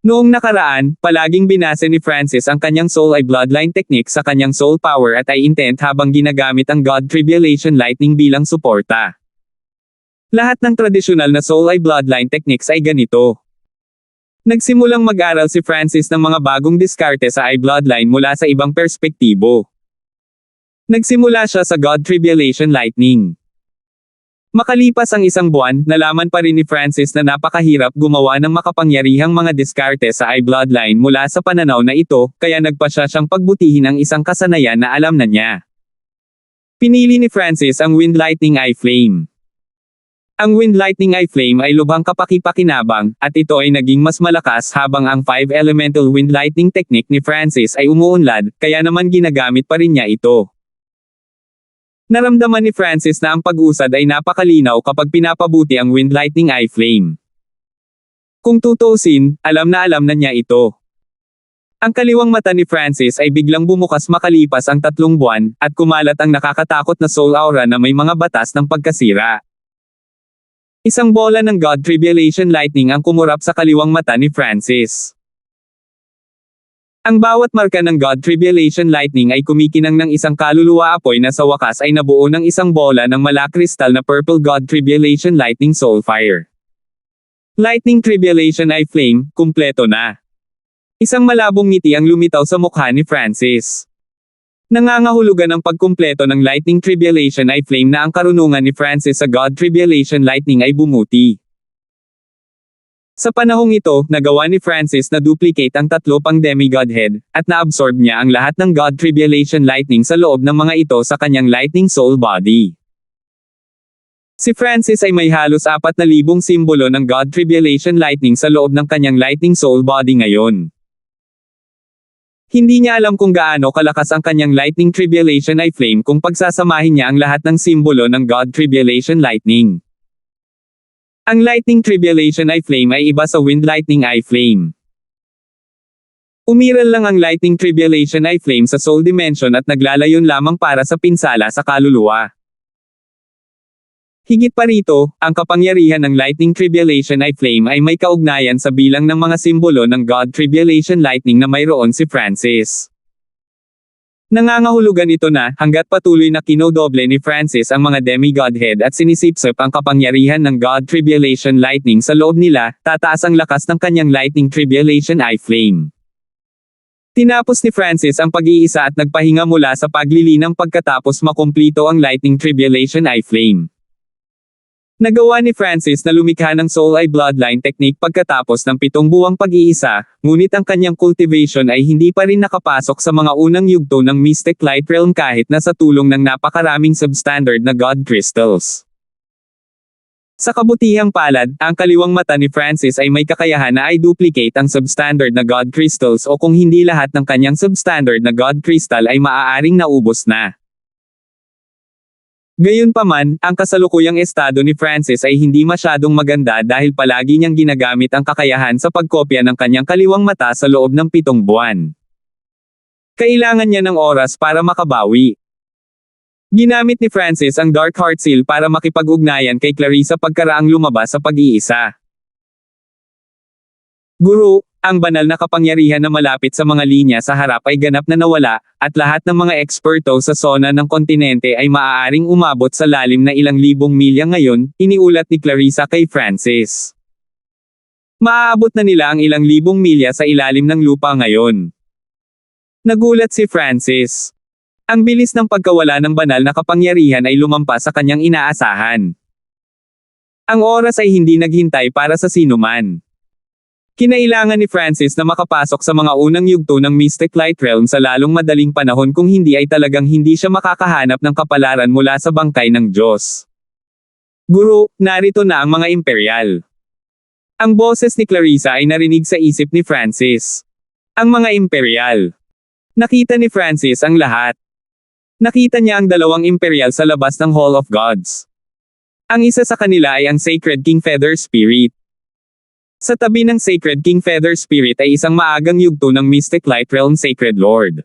Noong nakaraan, palaging binase ni Francis ang kanyang soul eye bloodline technique sa kanyang soul power at eye intent habang ginagamit ang God Tribulation Lightning bilang suporta. Lahat ng tradisyonal na soul eye bloodline techniques ay ganito. Nagsimulang mag-aral si Francis ng mga bagong diskarte sa eye bloodline mula sa ibang perspektibo. Nagsimula siya sa God Tribulation Lightning. Makalipas ang isang buwan, nalaman pa rin ni Francis na napakahirap gumawa ng makapangyarihang mga diskarte sa eye bloodline mula sa pananaw na ito, kaya nagpa siya siyang pagbutihin ang isang kasanayan na alam na niya. Pinili ni Francis ang Wind Lightning Eye Flame. Ang Wind Lightning Eye Flame ay lubhang kapaki-pakinabang, at ito ay naging mas malakas habang ang 5 Elemental Wind Lightning technique ni Francis ay umuunlad, kaya naman ginagamit pa rin niya ito. Naramdaman ni Francis na ang pag-usad ay napakalinaw kapag pinapabuti ang Wind Lightning Eye Flame. Kung tutuusin, alam na niya ito. Ang kaliwang mata ni Francis ay biglang bumukas makalipas ang 3 buwan, at kumalat ang nakakatakot na soul aura na may mga batas ng pagkasira. Isang bola ng God Tribulation Lightning ang kumurap sa kaliwang mata ni Francis. Ang bawat marka ng God Tribulation Lightning ay kumikinang ng isang kaluluwa apoy na sa wakas ay nabuo ng isang bola ng malakristal na purple God Tribulation Lightning Soul Fire. Lightning Tribulation Eye Flame, kumpleto na. Isang malabong ngiti ang lumitaw sa mukha ni Francis. Nangangahulugan ang pagkumpleto ng Lightning Tribulation Eye Flame na ang karunungan ni Francis sa God Tribulation Lightning ay bumuti. Sa panahong ito, nagawa ni Francis na duplicate ang 3 pang demigodhead, at naabsorb niya ang lahat ng God Tribulation Lightning sa loob ng mga ito sa kanyang Lightning Soul Body. Si Francis ay may halos 4,000 simbolo ng God Tribulation Lightning sa loob ng kanyang Lightning Soul Body ngayon. Hindi niya alam kung gaano kalakas ang kanyang Lightning Tribulation Eye Flame kung pagsasamahin niya ang lahat ng simbolo ng God Tribulation Lightning. Ang Lightning Tribulation Eye Flame ay iba sa Wind Lightning Eye Flame. Umiral lang ang Lightning Tribulation Eye Flame sa Soul Dimension at naglalayon lamang para sa pinsala sa kaluluwa. Higit pa rito, ang kapangyarihan ng Lightning Tribulation Eye Flame ay may kaugnayan sa bilang ng mga simbolo ng God Tribulation Lightning na mayroon si Francis. Nangangahulugan ito na, hanggat patuloy na kinodoble ni Francis ang mga demigodhead at sinisipsip ang kapangyarihan ng God Tribulation Lightning sa loob nila, tataas ang lakas ng kanyang Lightning Tribulation Eye Flame. Tinapos ni Francis ang pag-iisa at nagpahinga mula sa paglilinang pagkatapos makumplito ang Lightning Tribulation Eye Flame. Nagawa ni Francis na lumikha ng Soul Eye Bloodline Technique pagkatapos ng 7 buwang pag-iisa, ngunit ang kanyang cultivation ay hindi pa rin nakapasok sa mga unang yugto ng Mystic Light Realm kahit na sa tulong ng napakaraming substandard na God Crystals. Sa kabutihang palad, ang kaliwang mata ni Francis ay may kakayahan na i-duplicate ang substandard na God Crystals o kung hindi lahat ng kanyang substandard na God Crystal ay maaaring naubos na. Gayunpaman, ang kasalukuyang estado ni Francis ay hindi masyadong maganda dahil palagi niyang ginagamit ang kakayahan sa pagkopya ng kanyang kaliwang mata sa loob ng 7 buwan. Kailangan niya ng oras para makabawi. Ginamit ni Francis ang Dark Heart Seal para makipag-ugnayan kay Clarissa pagkaraang lumabas sa pag-iisa. Guro, Ang banal na kapangyarihan na malapit sa mga linya sa harap ay ganap na nawala, at lahat ng mga eksperto sa sona ng kontinente ay maaaring umabot sa lalim na ilang libong milya ngayon, iniulat ni Clarissa kay Francis. Maaabot na nila ang ilang libong milya sa ilalim ng lupa ngayon. Nagulat si Francis. Ang bilis ng pagkawala ng banal na kapangyarihan ay lumampas sa kanyang inaasahan. Ang oras ay hindi naghintay para sa sinuman. Kinailangan ni Francis na makapasok sa mga unang yugto ng Mystic Light Realm sa lalong madaling panahon kung hindi ay talagang hindi siya makakahanap ng kapalaran mula sa bangkay ng Diyos. Guru, narito na ang mga imperial. Ang boses ni Clarissa ay narinig sa isip ni Francis. Ang mga imperial. Nakita ni Francis ang lahat. Nakita niya ang dalawang imperial sa labas ng Hall of Gods. Ang isa sa kanila ay ang Sacred King Feather Spirit. Sa tabi ng Sacred King Feather Spirit ay isang maagang yugto ng Mystic Light Realm Sacred Lord.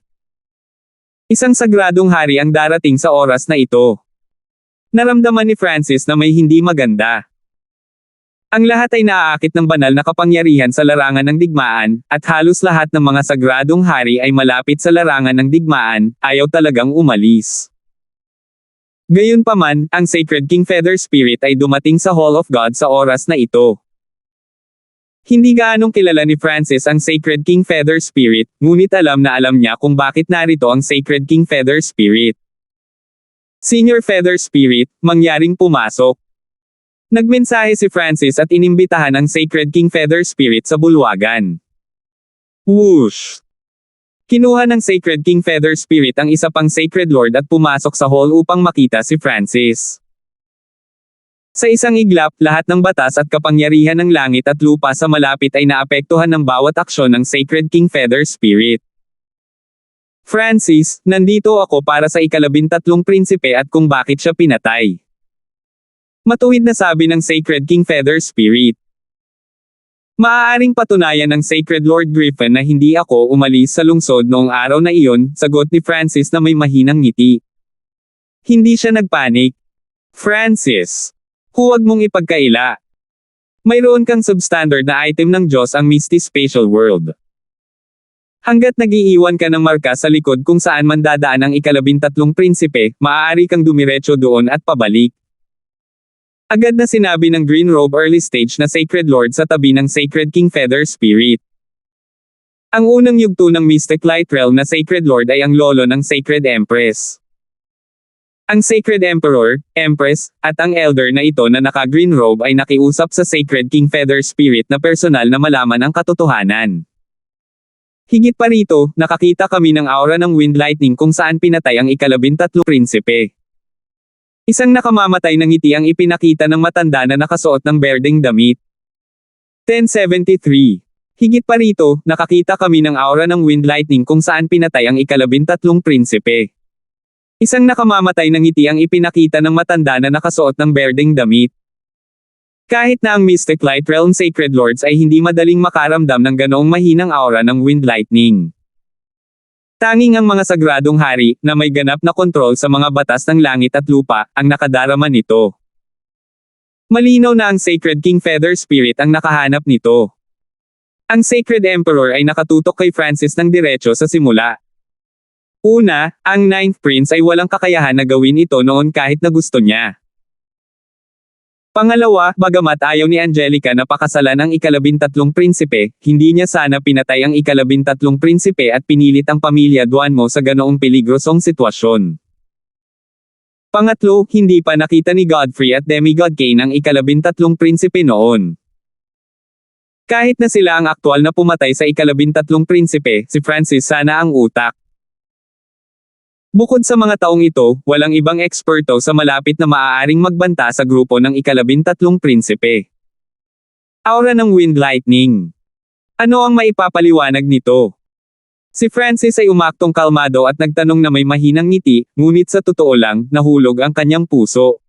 Isang sagradong hari ang darating sa oras na ito. Naramdaman ni Francis na may hindi maganda. Ang lahat ay naaakit ng banal na kapangyarihan sa larangan ng digmaan, at halos lahat ng mga sagradong hari ay malapit sa larangan ng digmaan, ayaw talagang umalis. Gayunpaman, ang Sacred King Feather Spirit ay dumating sa Hall of God sa oras na ito. Hindi gaanong kilala ni Francis ang Sacred King Feather Spirit, ngunit alam na alam niya kung bakit narito ang Sacred King Feather Spirit. Senior Feather Spirit, mangyaring pumasok. Nagmensahe si Francis at inimbitahan ang Sacred King Feather Spirit sa bulwagan. Whoosh! Kinuha ng Sacred King Feather Spirit ang isa pang Sacred Lord at pumasok sa hall upang makita si Francis. Sa isang iglap, lahat ng batas at kapangyarihan ng langit at lupa sa malapit ay naapektuhan ng bawat aksyon ng Sacred King Feather Spirit. Francis, nandito ako para sa ika-13 prinsipe at kung bakit siya pinatay. Matuwid na sabi ng Sacred King Feather Spirit. Maaaring patunayan ng Sacred Lord Griffin na hindi ako umalis sa lungsod noong araw na iyon, sagot ni Francis na may mahinang ngiti. Hindi siya nagpanik. Francis, huwag mong ipagkaila. Mayroon kang substandard na item ng Diyos ang Misty Spatial World. Hanggat nag-iiwan ka ng marka sa likod kung saan man dadaan ang ika-13 prinsipe, maaari kang dumiretso doon at pabalik. Agad na sinabi ng Green Robe Early Stage na Sacred Lord sa tabi ng Sacred King Feather Spirit. Ang unang yugto ng Mystic Light Realm na Sacred Lord ay ang lolo ng Sacred Empress. Ang Sacred Emperor, Empress, at ang Elder na ito na naka-green robe ay nakiusap sa Sacred King Feather Spirit na personal na malaman ang katotohanan. Higit pa rito, nakakita kami ng aura ng Wind Lightning kung saan pinatay ang ika-13 prinsipe. Isang nakamamatay ng ngiti ang ipinakita ng matanda na nakasuot ng berdeng damit. 1073. Higit pa rito, nakakita kami ng aura ng Wind Lightning kung saan pinatay ang ika-13 prinsipe. Isang nakamamatay ng ngiti ang ipinakita ng matanda na nakasuot ng berdeng damit. Kahit na ang Mystic Light Realm Sacred Lords ay hindi madaling makaramdam ng ganoong mahinang aura ng Wind Lightning. Tanging ang mga sagradong hari, na may ganap na kontrol sa mga batas ng langit at lupa, ang nakadarama nito. Malinaw na ang Sacred King Feather Spirit ang nakahanap nito. Ang Sacred Emperor ay nakatutok kay Francis ng diretso sa simula. Una, ang Ninth Prince ay walang kakayahan na gawin ito noon kahit na gusto niya. Pangalawa, bagamat ayaw ni Angelica na pakasalan ang ika-13 prinsipe, hindi niya sana pinatay ang ika-13 prinsipe at pinilit ang pamilya Duanmo sa ganoong peligrosong sitwasyon. Pangatlo, hindi pa nakita ni Godfrey at Demigod Cain ang ika-13 prinsipe noon. Kahit na sila ang aktwal na pumatay sa ika-13 prinsipe, si Francis sana ang utak. Bukod sa mga taong ito, walang ibang eksperto sa malapit na maaaring magbanta sa grupo ng ika-13 prinsipe. Aura ng Wind Lightning. Ano ang maipapaliwanag nito? Si Francis ay umaktong kalmado at nagtanong na may mahinang ngiti, ngunit sa totoo lang, nahulog ang kanyang puso.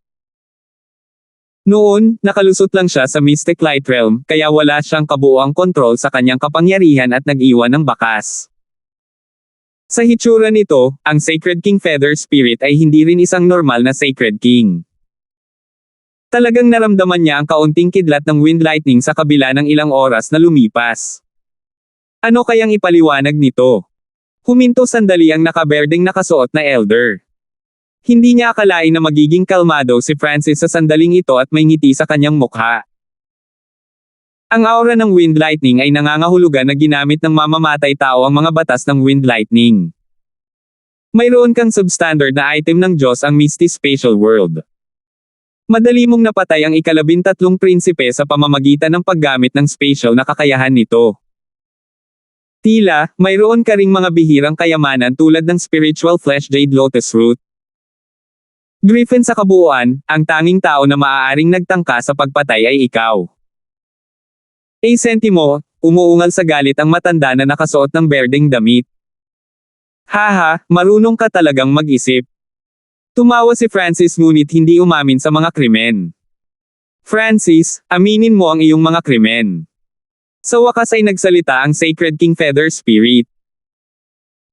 Noon, nakalusot lang siya sa Mystic Light Realm, kaya wala siyang kabuuang kontrol sa kanyang kapangyarihan at nag-iwan ng bakas. Sa hitsura nito, ang Sacred King Feather Spirit ay hindi rin isang normal na Sacred King. Talagang naramdaman niya ang kaunting kidlat ng Wind Lightning sa kabila ng ilang oras na lumipas. Ano kayang ipaliwanag nito? Huminto sandali ang nakaberdeng nakasuot na elder. Hindi niya akalain na magiging kalmado si Francis sa sandaling ito at may ngiti sa kanyang mukha. Ang aura ng wind lightning ay nangangahulugan na ginamit ng mamamatay tao ang mga batas ng wind lightning. Mayroon kang substandard na item ng Diyos ang Misty Spatial World. Madali mong napatay ang ika-13 prinsipe sa pamamagitan ng paggamit ng spatial na kakayahan nito. Tila, mayroon ka ring mga bihirang kayamanan tulad ng spiritual flesh jade lotus root. Griffin sa kabuuan, ang tanging tao na maaaring nagtangka sa pagpatay ay ikaw. Sentimo, umuungal sa galit ang matanda na nakasuot ng berdeng damit. Haha, marunong ka talagang mag-isip. Tumawa si Francis ngunit hindi umamin sa mga krimen. Francis, aminin mo ang iyong mga krimen. Sa wakas ay nagsalita ang Sacred King Feather Spirit.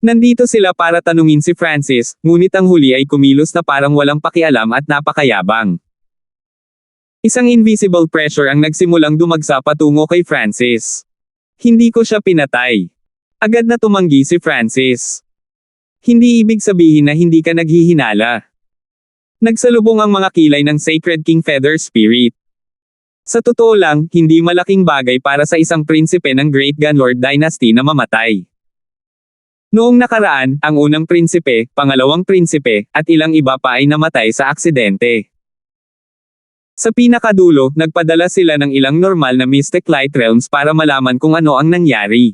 Nandito sila para tanungin si Francis, ngunit ang huli ay kumilos na parang walang pakialam at napakayabang. Isang invisible pressure ang nagsimulang dumagsa patungo kay Francis. Hindi ko siya pinatay. Agad na tumanggi si Francis. Hindi ibig sabihin na hindi ka naghihinala. Nagsalubong ang mga kilay ng Sacred King Feather Spirit. Sa totoo lang, hindi malaking bagay para sa isang prinsipe ng Great Gunlord Dynasty na mamatay. Noong nakaraan, ang unang prinsipe, pangalawang prinsipe, at ilang iba pa ay namatay sa aksidente. Sa pinakadulo, nagpadala sila ng ilang normal na Mystic Light Realms para malaman kung ano ang nangyari.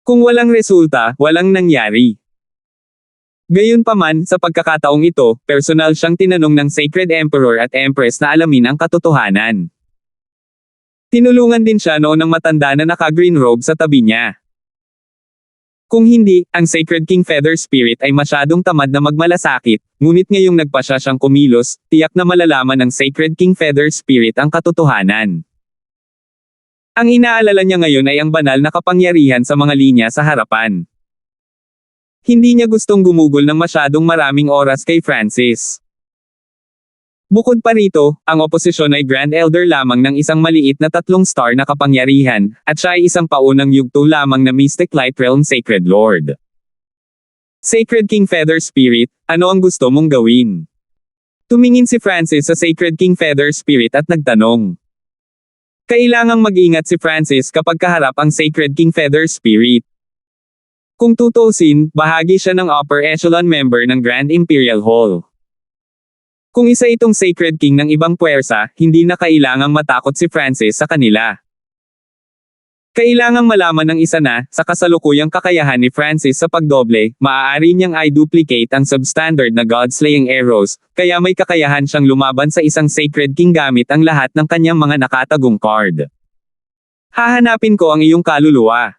Kung walang resulta, walang nangyari. Gayunpaman, sa pagkakataong ito, personal siyang tinanong ng Sacred Emperor at Empress na alamin ang katotohanan. Tinulungan din siya noon ng matanda na naka-green robe sa tabi niya. Kung hindi, ang Sacred King Feather Spirit ay masyadong tamad na magmalasakit, ngunit ngayong nagpasya siyang kumilos, tiyak na malalaman ng Sacred King Feather Spirit ang katotohanan. Ang inaalala niya ngayon ay ang banal na kapangyarihan sa mga linya sa harapan. Hindi niya gustong gumugol ng masyadong maraming oras kay Francis. Bukod pa rito, ang oposisyon ay Grand Elder lamang ng isang maliit na 3-star na kapangyarihan, at siya ay isang paunang yugto lamang na Mystic Light Realm Sacred Lord. Sacred King Feather Spirit, ano ang gusto mong gawin? Tumingin si Francis sa Sacred King Feather Spirit at nagtanong. Kailangang mag-ingat si Francis kapag kaharap ang Sacred King Feather Spirit. Kung tutuusin, bahagi siya ng upper echelon member ng Grand Imperial Hall. Kung isa itong Sacred King ng ibang puwersa, hindi na kailangang matakot si Francis sa kanila. Kailangang malaman ng isa na, sa kasalukuyang kakayahan ni Francis sa pagdoble, maaari niyang i-duplicate ang substandard na God-slaying arrows, kaya may kakayahan siyang lumaban sa isang Sacred King gamit ang lahat ng kanyang mga nakatagong card. Hahanapin ko ang iyong kaluluwa.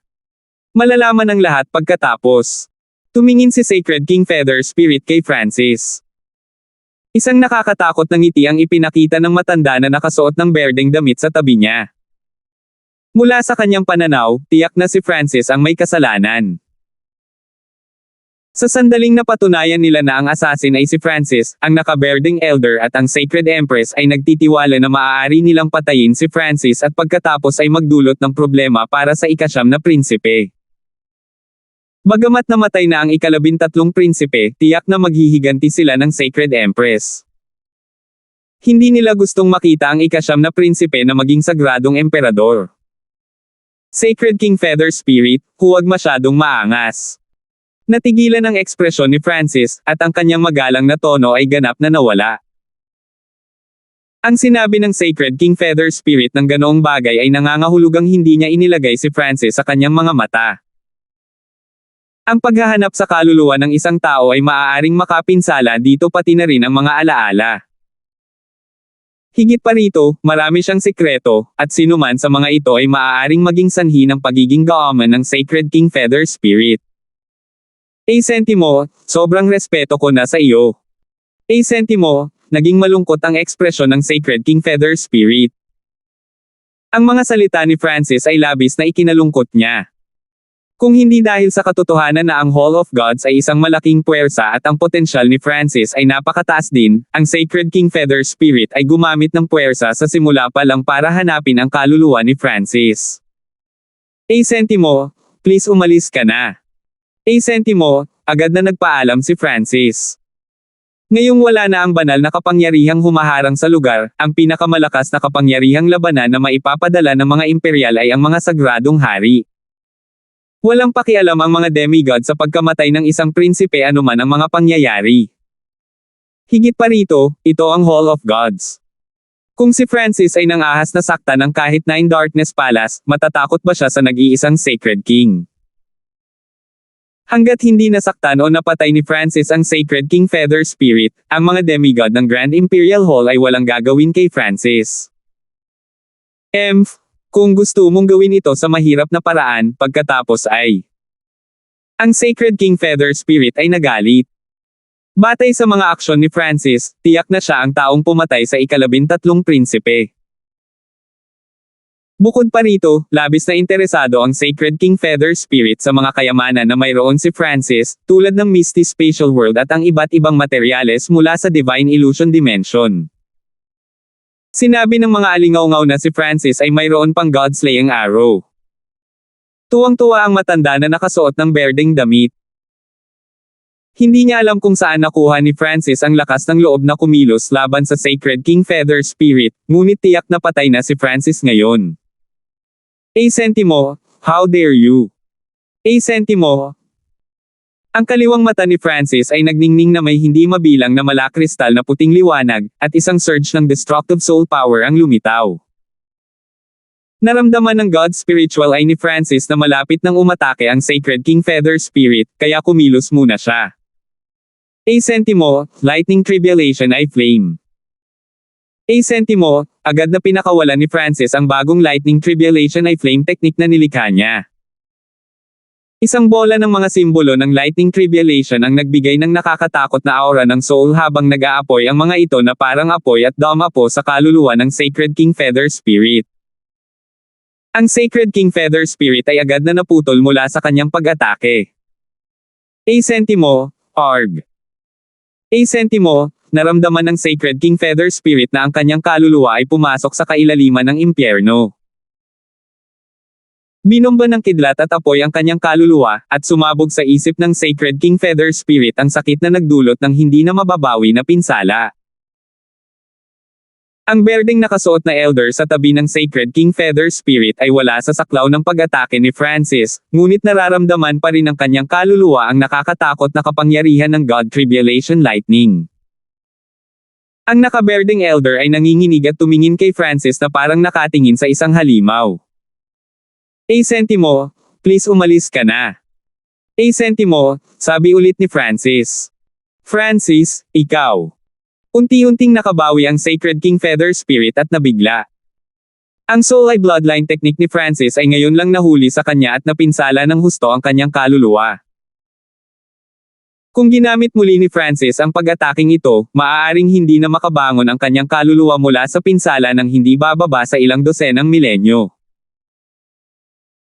Malalaman ang lahat pagkatapos. Tumingin si Sacred King Feather Spirit kay Francis. Isang nakakatakot na ngiti ang ipinakita ng matanda na nakasuot ng berdeng damit sa tabi niya. Mula sa kanyang pananaw, tiyak na si Francis ang may kasalanan. Sa sandaling napatunayan nila na ang assassin ay si Francis, ang nakaberdeng elder at ang Sacred Empress ay nagtitiwala na maaari nilang patayin si Francis at pagkatapos ay magdulot ng problema para sa ika-9 na prinsipe. Bagamat namatay na ang ika-13 prinsipe, tiyak na maghihiganti sila ng Sacred Empress. Hindi nila gustong makita ang ika-9 na prinsipe na maging sagradong emperador. Sacred King Feather Spirit, huwag masyadong maangas. Natigilan ang ekspresyon ni Francis, at ang kanyang magalang na tono ay ganap na nawala. Ang sinabi ng Sacred King Feather Spirit ng ganoong bagay ay nangangahulugang hindi niya inilagay si Francis sa kanyang mga mata. Ang paghahanap sa kaluluwa ng isang tao ay maaaring makapinsala dito pati na rin ang mga alaala. Higit pa rito, marami siyang sikreto, at sinuman sa mga ito ay maaaring maging sanhi ng pagiging gaaman ng Sacred King Feather Spirit. Sentimo, sobrang respeto ko na sa iyo. Sentimo, naging malungkot ang ekspresyon ng Sacred King Feather Spirit. Ang mga salita ni Francis ay labis na ikinalungkot niya. Kung hindi dahil sa katotohanan na ang Hall of Gods ay isang malaking puwersa at ang potensyal ni Francis ay napakataas din, ang Sacred King Feather Spirit ay gumamit ng puwersa sa simula pa lang para hanapin ang kaluluwa ni Francis. Sentimo, please umalis ka na. Sentimo, agad na nagpaalam si Francis. Ngayong wala na ang banal na kapangyarihang humaharang sa lugar, ang pinakamalakas na kapangyarihang labanan na maipapadala ng mga imperial ay ang mga sagradong hari. Walang pakialam ang mga demigod sa pagkamatay ng isang prinsipe anuman ang mga pangyayari. Higit pa rito, ito ang Hall of Gods. Kung si Francis ay nangahas na sakta ng kahit na in Darkness Palace, matatakot ba siya sa nag-iisang Sacred King? Hanggat hindi nasaktan o napatay ni Francis ang Sacred King Feather Spirit, ang mga demigod ng Grand Imperial Hall ay walang gagawin kay Francis. Kung gusto mong gawin ito sa mahirap na paraan, pagkatapos ay ang Sacred King Feather Spirit ay nagalit. Batay sa mga aksyon ni Francis, tiyak na siya ang taong pumatay sa ika-13 prinsipe. Bukod pa rito, labis na interesado ang Sacred King Feather Spirit sa mga kayamanan na mayroon si Francis, tulad ng Misty Spatial World at ang iba't ibang materyales mula sa Divine Illusion Dimension. Sinabi ng mga alingaw-ngaw na si Francis ay mayroon pang God-slaying arrow. Tuwang-tuwa ang matanda na nakasuot ng berdeng damit. Hindi niya alam kung saan nakuha ni Francis ang lakas ng loob na kumilos laban sa Sacred King Feather Spirit, ngunit tiyak na patay na si Francis ngayon. Sentimo, how dare you? Sentimo. Ang kaliwang mata ni Francis ay nagningning na may hindi mabilang na malakristal na puting liwanag, at isang surge ng destructive soul power ang lumitaw. Naramdaman ng God Spiritual Eye ni Francis na malapit nang umatake ang Sacred King Feather Spirit, kaya kumilos muna siya. Sentimo, Lightning Tribulation Eye Flame. Sentimo, agad na pinakawalan ni Francis ang bagong Lightning Tribulation Eye Flame technique na nilikha niya. Isang bola ng mga simbolo ng Lightning Tribulation ang nagbigay ng nakakatakot na aura ng soul habang nag-aapoy ang mga ito na parang apoy at damapo sa kaluluwa ng Sacred King Feather Spirit. Ang Sacred King Feather Spirit ay agad na naputol mula sa kanyang pag-atake. Sentimo, Arg. Sentimo, naramdaman ng Sacred King Feather Spirit na ang kanyang kaluluwa ay pumasok sa kailaliman ng impyerno. Binomba ng kidlat at apoy ang kanyang kaluluwa, at sumabog sa isip ng Sacred King Feather Spirit ang sakit na nagdulot ng hindi na mababawi na pinsala. Ang berdeng nakasuot na elder sa tabi ng Sacred King Feather Spirit ay wala sa saklaw ng pag-atake ni Francis, ngunit nararamdaman pa rin ng kanyang kaluluwa ang nakakatakot na kapangyarihan ng God Tribulation Lightning. Ang nakaberdeng elder ay nanginginig at tumingin kay Francis na parang nakatingin sa isang halimaw. Sentimo, please umalis ka na. Sentimo, sabi ulit ni Francis. Francis, ikaw. Unti-unting nakabawi ang Sacred King Feather Spirit at nabigla. Ang Soul Eye Bloodline technique ni Francis ay ngayon lang nahuli sa kanya at napinsala ng husto ang kanyang kaluluwa. Kung ginamit muli ni Francis ang pag-ataking ito, maaaring hindi na makabangon ang kanyang kaluluwa mula sa pinsala ng hindi bababa sa ilang dosenang milenyo.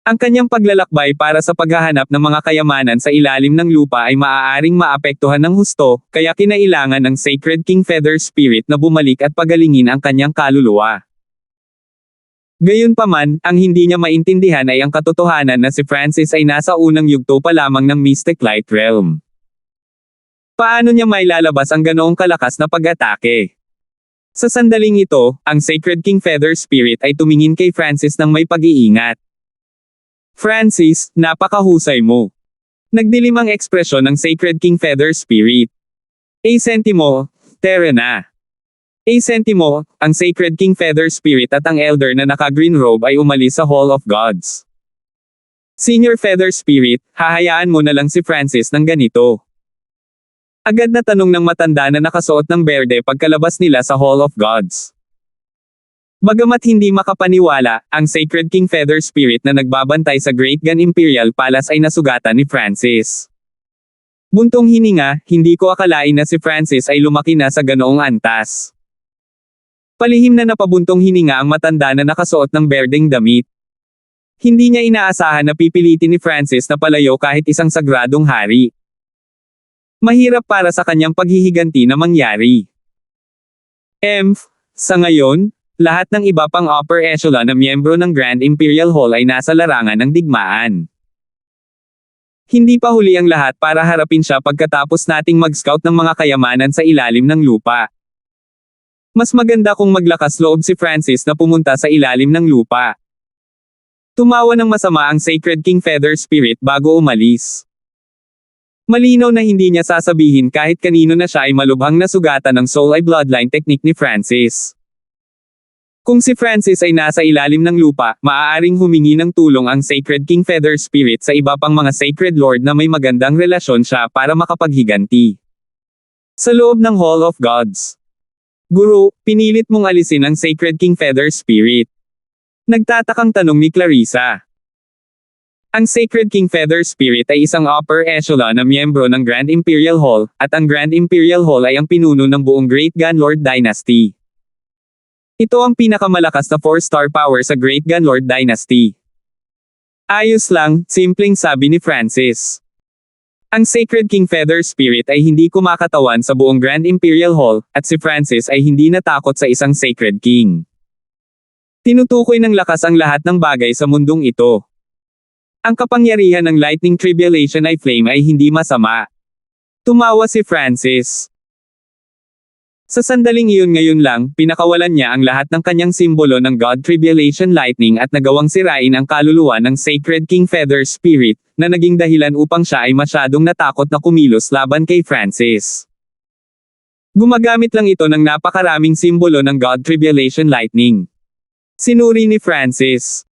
Ang kanyang paglalakbay para sa paghahanap ng mga kayamanan sa ilalim ng lupa ay maaaring maapektuhan ng husto, kaya kinailangan ng Sacred King Feather Spirit na bumalik at pagalingin ang kanyang kaluluwa. Gayunpaman, ang hindi niya maintindihan ay ang katotohanan na si Francis ay nasa unang yugto pa lamang ng Mystic Light Realm. Paano niya mailalabas ang ganoong kalakas na pag-atake? Sa sandaling ito, ang Sacred King Feather Spirit ay tumingin kay Francis ng may pag-iingat. Francis, napakahusay mo. Nagdilim ang ekspresyon ng Sacred King Feather Spirit. Sentimo, tara na. Sentimo, ang Sacred King Feather Spirit at ang elder na naka-green robe ay umalis sa Hall of Gods. Senior Feather Spirit, hahayaan mo na lang si Francis ng ganito. Agad na tanong ng matanda na nakasuot ng berde pagkalabas nila sa Hall of Gods. Bagamat hindi makapaniwala, ang Sacred King Feather Spirit na nagbabantay sa Great Gun Imperial Palace ay nasugatan ni Francis. Buntong hininga, hindi ko akalain na si Francis ay lumaki na sa ganoong antas. Palihim na napabuntong hininga ang matanda na nakasuot ng berdeng damit. Hindi niya inaasahan na pipilitin ni Francis na palayo kahit isang sagradong hari. Mahirap para sa kanyang paghihiganti na mangyari. Sa ngayon, lahat ng iba pang upper echelon na miyembro ng Grand Imperial Hall ay nasa larangan ng digmaan. Hindi pa huli ang lahat para harapin siya pagkatapos nating mag-scout ng mga kayamanan sa ilalim ng lupa. Mas maganda kung maglakas loob si Francis na pumunta sa ilalim ng lupa. Tumawa ng masama ang Sacred King Feather Spirit bago umalis. Malinaw na hindi niya sasabihin kahit kanino na siya ay malubhang nasugatan ng Soul Eye Bloodline technique ni Francis. Kung si Francis ay nasa ilalim ng lupa, maaaring humingi ng tulong ang Sacred King Feather Spirit sa iba pang mga Sacred Lord na may magandang relasyon siya para makapaghiganti. Sa loob ng Hall of Gods. Guru, pinilit mong alisin ang Sacred King Feather Spirit. Nagtatakang tanong ni Clarissa. Ang Sacred King Feather Spirit ay isang upper echelon na miyembro ng Grand Imperial Hall, at ang Grand Imperial Hall ay ang pinuno ng buong Great Gunlord Dynasty. Ito ang pinakamalakas na 4-star power sa Great Gunlord Dynasty. Ayos lang, simpleng sabi ni Francis. Ang Sacred King Feather Spirit ay hindi kumakatawan sa buong Grand Imperial Hall, at si Francis ay hindi natakot sa isang Sacred King. Tinutukoy ng lakas ang lahat ng bagay sa mundong ito. Ang kapangyarihan ng Lightning Tribulation Eye Flame ay hindi masama. Tumawa si Francis. Sa sandaling iyon ngayon lang, pinakawalan niya ang lahat ng kanyang simbolo ng God Tribulation Lightning at nagawang sirain ang kaluluwa ng Sacred King Feather Spirit, na naging dahilan upang siya ay masyadong natakot na kumilos laban kay Francis. Gumagamit lang ito ng napakaraming simbolo ng God Tribulation Lightning. Sinuri ni Francis.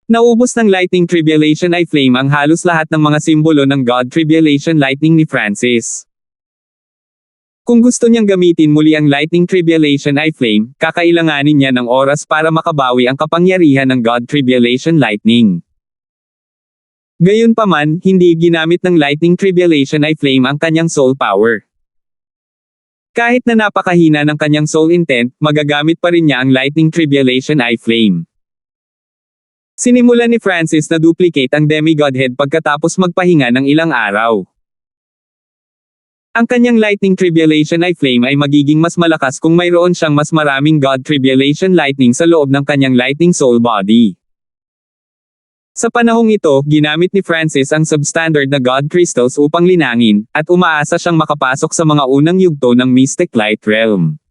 Naubos ng Lightning Tribulation Eye Flame ang halos lahat ng mga simbolo ng God Tribulation Lightning ni Francis. Kung gusto niyang gamitin muli ang Lightning Tribulation Eye Flame, kakailanganin niya ng oras para makabawi ang kapangyarihan ng God Tribulation Lightning. Gayunpaman, hindi ginamit ng Lightning Tribulation Eye Flame ang kanyang soul power. Kahit na napakahina ng kanyang soul intent, magagamit pa rin niya ang Lightning Tribulation Eye Flame. Sinimulan ni Francis na duplicate ang Demigod Head pagkatapos magpahinga ng ilang araw. Ang kanyang Lightning Tribulation Eye Flame ay magiging mas malakas kung mayroon siyang mas maraming God Tribulation Lightning sa loob ng kanyang Lightning Soul Body. Sa panahong ito, ginamit ni Francis ang substandard na God Crystals upang linangin, at umaasa siyang makapasok sa mga unang yugto ng Mystic Light Realm.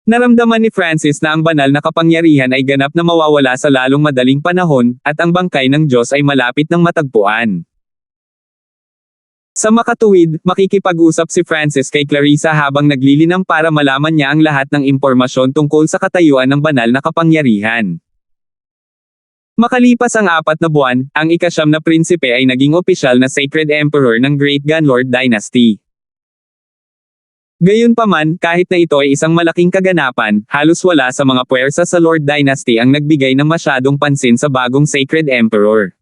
Naramdaman ni Francis na ang banal na kapangyarihan ay ganap na mawawala sa lalong madaling panahon, at ang bangkay ng Diyos ay malapit ng matagpuan. Sa makatuwid, makikipag-usap si Francis kay Clarissa habang naglilinang para malaman niya ang lahat ng impormasyon tungkol sa katayuan ng banal na kapangyarihan. Makalipas ang 4 na buwan, ang ika-9 na prinsipe ay naging opisyal na Sacred Emperor ng Great Gunlord Dynasty. Gayunpaman, kahit na ito ay isang malaking kaganapan, halos wala sa mga puwersa sa Lord Dynasty ang nagbigay ng masyadong pansin sa bagong Sacred Emperor.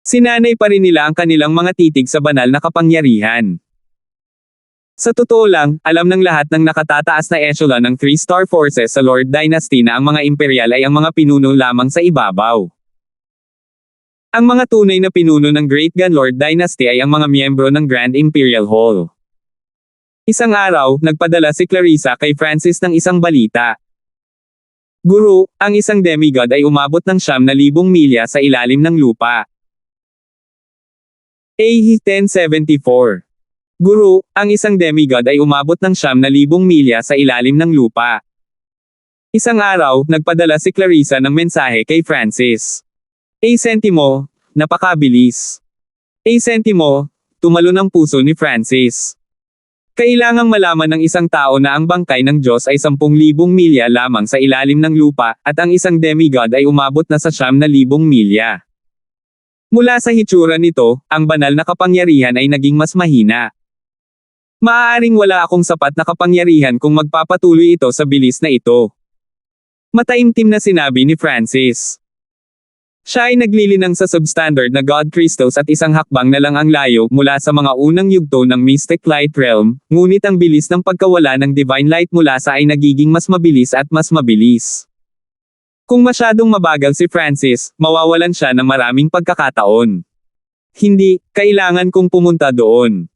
Sinanay pa rin nila ang kanilang mga titig sa banal na kapangyarihan. Sa totoo lang, alam ng lahat ng nakatataas na echelon ng 3-star forces sa Lord Dynasty na ang mga imperial ay ang mga pinuno lamang sa ibabaw. Ang mga tunay na pinuno ng Great Gunlord Dynasty ay ang mga miyembro ng Grand Imperial Hall. Isang araw, nagpadala si Clarissa kay Francis ng isang balita. Guru, ang isang demigod ay umabot ng 9,000 milya sa ilalim ng lupa. AH 1074. Guru, ang isang demigod ay umabot ng 9,000 milya sa ilalim ng lupa. Isang araw, nagpadala si Clarissa ng mensahe kay Francis. Sentimo, napakabilis. Sentimo, tumalon ang puso ni Francis. Kailangang malaman ng isang tao na ang bangkay ng Diyos ay 10,000 milya lamang sa ilalim ng lupa, at ang isang demigod ay umabot na sa 9,000 milya. Mula sa hitsura nito, ang banal na kapangyarihan ay naging mas mahina. Maaaring wala akong sapat na kapangyarihan kung magpapatuloy ito sa bilis na ito. Mataimtim na sinabi ni Francis. Siya ay naglilinang sa substandard na God Crystals at isang hakbang na lang ang layo mula sa mga unang yugto ng Mystic Light Realm, ngunit ang bilis ng pagkawala ng Divine Light mula sa ay nagiging mas mabilis at mas mabilis. Kung masyadong mabagal si Francis, mawawalan siya ng maraming pagkakataon. Hindi, kailangan kong pumunta doon.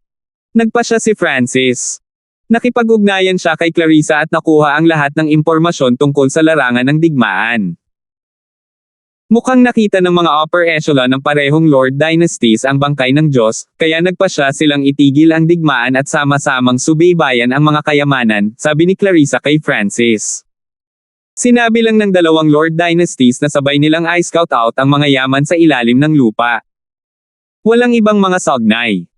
Nagpa siya si Francis. Nakipag-ugnayan siya kay Clarissa at nakuha ang lahat ng impormasyon tungkol sa larangan ng digmaan. Mukhang nakita ng mga upper echelon ng parehong Lord Dynasties ang bangkay ng Diyos, kaya nagpasya silang itigil ang digmaan at sama-samang subaybayan ang mga kayamanan, sabi ni Clarissa kay Francis. Sinabi lang ng dalawang Lord Dynasties na sabay nilang i-scout out ang mga yaman sa ilalim ng lupa. Walang ibang mga saugnay.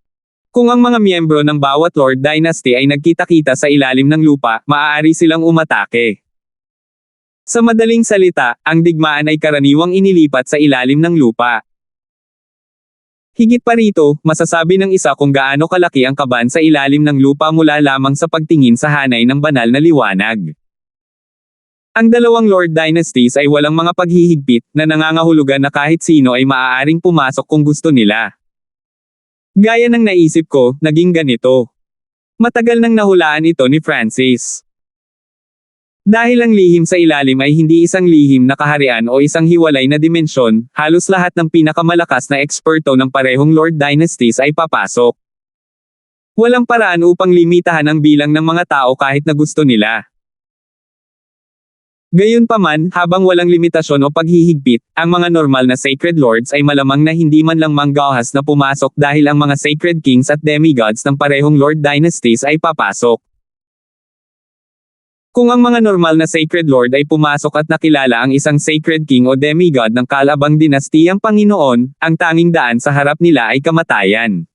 Kung ang mga miyembro ng bawat Lord Dynasty ay nagkita-kita sa ilalim ng lupa, maaari silang umatake. Sa madaling salita, ang digmaan ay karaniwang inilipat sa ilalim ng lupa. Higit pa rito, masasabi ng isa kung gaano kalaki ang kaban sa ilalim ng lupa mula lamang sa pagtingin sa hanay ng banal na liwanag. Ang dalawang Lord Dynasties ay walang mga paghihigpit na nangangahulugan na kahit sino ay maaaring pumasok kung gusto nila. Gaya ng naisip ko, naging ganito. Matagal nang nahulaan ito ni Francis. Dahil ang lihim sa ilalim ay hindi isang lihim na kaharian o isang hiwalay na dimensyon, halos lahat ng pinakamalakas na eksperto ng parehong Lord Dynasties ay papasok. Walang paraan upang limitahan ang bilang ng mga tao kahit na gusto nila. Gayunpaman, habang walang limitasyon o paghihigpit, ang mga normal na Sacred Lords ay malamang na hindi man lang manggahas na pumasok dahil ang mga Sacred Kings at Demigods ng parehong Lord Dynasties ay papasok. Kung ang mga normal na Sacred Lord ay pumasok at nakilala ang isang Sacred King o Demigod ng kalabang dinastiyang Panginoon, ang tanging daan sa harap nila ay kamatayan.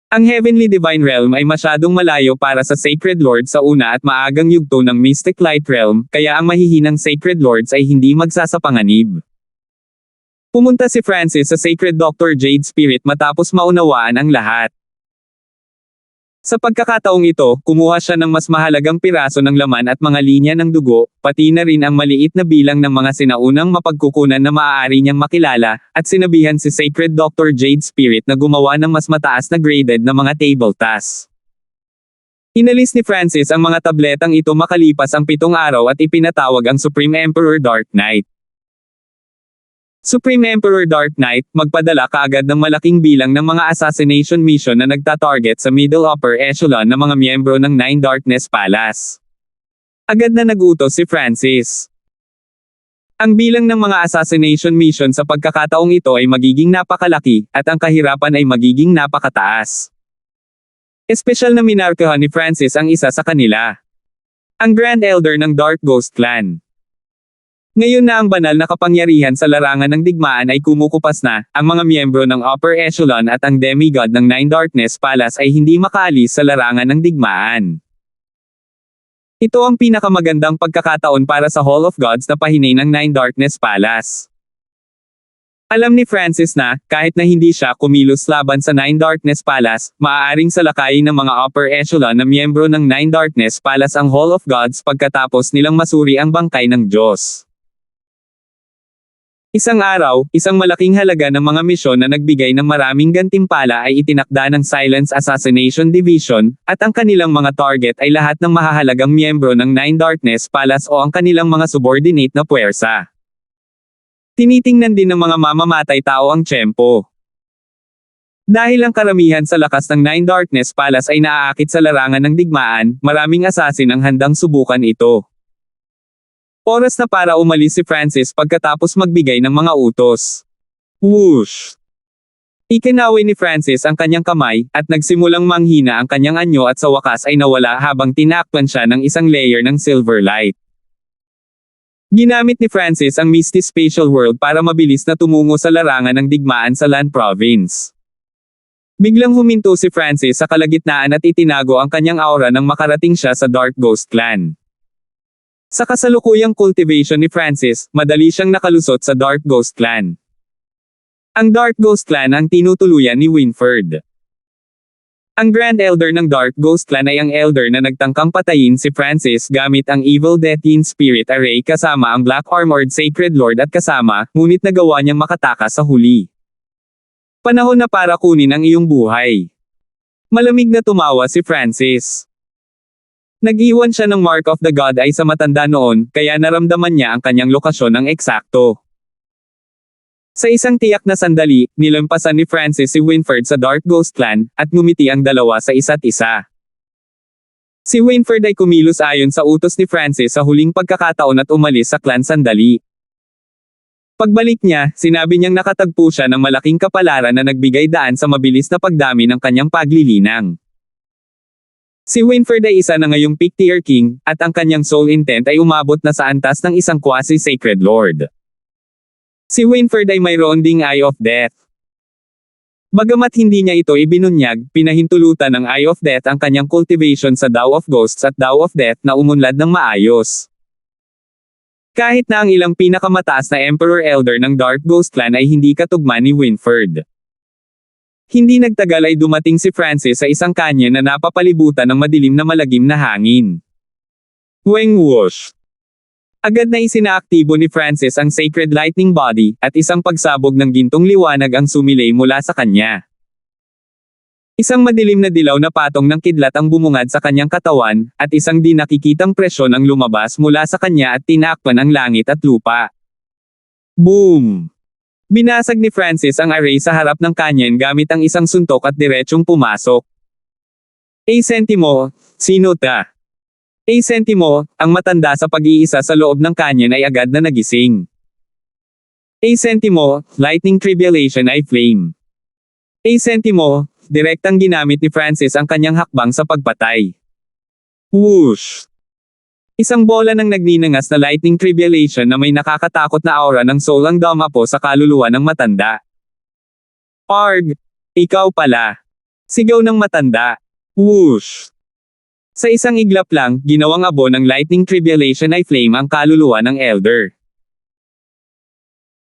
Ang Heavenly Divine Realm ay masyadong malayo para sa Sacred Lord sa una at maagang yugto ng Mystic Light Realm, kaya ang mahihinang Sacred Lords ay hindi magsasapanganib. Pumunta si Francis sa Sacred Dr. Jade Spirit matapos maunawaan ang lahat. Sa pagkakataong ito, kumuha siya ng mas mahalagang piraso ng laman at mga linya ng dugo, pati na rin ang maliit na bilang ng mga sinaunang mapagkukunan na maaari niyang makilala, at sinabihan si Sacred Dr. Jade Spirit na gumawa ng mas mataas na graded na mga table tasks. Inalis ni Francis ang mga tabletang ito makalipas ang 7 araw at ipinatawag ang Supreme Emperor Dark Knight. Supreme Emperor Dark Knight, magpadala kaagad ng malaking bilang ng mga assassination mission na nagtatarget sa middle upper echelon ng mga miyembro ng Nine Darkness Palace. Agad na nagutos si Francis. Ang bilang ng mga assassination mission sa pagkakataong ito ay magiging napakalaki, at ang kahirapan ay magiging napakataas. Espesyal na minarkahan ni Francis ang isa sa kanila. Ang Grand Elder ng Dark Ghost Clan. Ngayon na ang banal na kapangyarihan sa larangan ng digmaan ay kumukupas na, ang mga miyembro ng upper echelon at ang demigod ng Nine Darkness Palace ay hindi makaalis sa larangan ng digmaan. Ito ang pinakamagandang pagkakataon para sa Hall of Gods na pahinay ng Nine Darkness Palace. Alam ni Francis na, kahit na hindi siya kumilos laban sa Nine Darkness Palace, maaaring salakayin ng mga upper echelon na miyembro ng Nine Darkness Palace ang Hall of Gods pagkatapos nilang masuri ang bangkay ng Diyos. Isang araw, isang malaking halaga ng mga misyon na nagbigay ng maraming gantimpala ay itinakda ng Silence Assassination Division, at ang kanilang mga target ay lahat ng mahahalagang miyembro ng Nine Darkness Palace o ang kanilang mga subordinate na puwersa. Tinitingnan din ng mga mamamatay tao ang tiyempo. Dahil ang karamihan sa lakas ng Nine Darkness Palace ay naaakit sa larangan ng digmaan, maraming assassin ang handang subukan ito. Oras na para umalis si Francis pagkatapos magbigay ng mga utos. Whoosh! Ikinawi ni Francis ang kanyang kamay, at nagsimulang manghina ang kanyang anyo at sa wakas ay nawala habang tinakpan siya ng isang layer ng silver light. Ginamit ni Francis ang Misty Spatial World para mabilis na tumungo sa larangan ng digmaan sa Lan Province. Biglang huminto si Francis sa kalagitnaan at itinago ang kanyang aura nang makarating siya sa Dark Ghost Clan. Sa kasalukuyang cultivation ni Francis, madali siyang nakalusot sa Dark Ghost Clan. Ang Dark Ghost Clan ang tinutuluyan ni Winford. Ang Grand Elder ng Dark Ghost Clan ay ang Elder na nagtangkang patayin si Francis gamit ang Evil Death Yin Spirit Array kasama ang Black Armored Sacred Lord at kasama, ngunit nagawa niyang makatakas sa huli. Panahon na para kunin ang iyong buhay. Malamig na tumawa si Francis. Nag-iwan siya ng Mark of the God Eye sa matanda noon, kaya naramdaman niya ang kanyang lokasyon ng eksakto. Sa isang tiyak na sandali, nilampasan ni Francis si Winford sa Dark Ghost Clan, at ngumiti ang dalawa sa isa't isa. Si Winfred ay kumilos ayon sa utos ni Francis sa huling pagkakataon at umalis sa clan sandali. Pagbalik niya, sinabi niyang nakatagpo siya ng malaking kapalaran na nagbigay daan sa mabilis na pagdami ng kanyang paglilinang. Si Winfred ay isa na ngayong Pick-tier King, at ang kanyang soul intent ay umabot na sa antas ng isang quasi-sacred lord. Si Winfred ay mayroon ding Eye of Death. Bagamat hindi niya ito ibinunyag, pinahintulutan ng Eye of Death ang kanyang cultivation sa Dao of Ghosts at Dao of Death na umunlad ng maayos. Kahit na ang ilang pinakamataas na Emperor Elder ng Dark Ghost Clan ay hindi katugma ni Winfred. Hindi nagtagal ay dumating si Francis sa isang canyon na napapalibutan ng madilim na malagim na hangin. Weng whoosh! Agad na isinaaktibo ni Francis ang Sacred Lightning Body, at isang pagsabog ng gintong liwanag ang sumilay mula sa kanya. Isang madilim na dilaw na patong ng kidlat ang bumungad sa kanyang katawan, at isang di nakikitang presyon ang lumabas mula sa kanya at tinakpan ang langit at lupa. Boom! Binasag ni Francis ang array sa harap ng canyon gamit ang isang suntok at diretsyong pumasok. Sentimo, sino ta? Sentimo, ang matanda sa pag-iisa sa loob ng canyon ay agad na nagising. Sentimo, lightning tribulation ay flame. Sentimo, direktang ginamit ni Francis ang kanyang hakbang sa pagpatay. Whoosh! Isang bola ng nagninangas na lightning tribulation na may nakakatakot na aura ng soul ang dumapo sa kaluluwa ng matanda. Arg! Ikaw pala! Sigaw ng matanda. Whoosh! Sa isang iglap lang, ginawang abo ng lightning tribulation ay flame ang kaluluwa ng elder.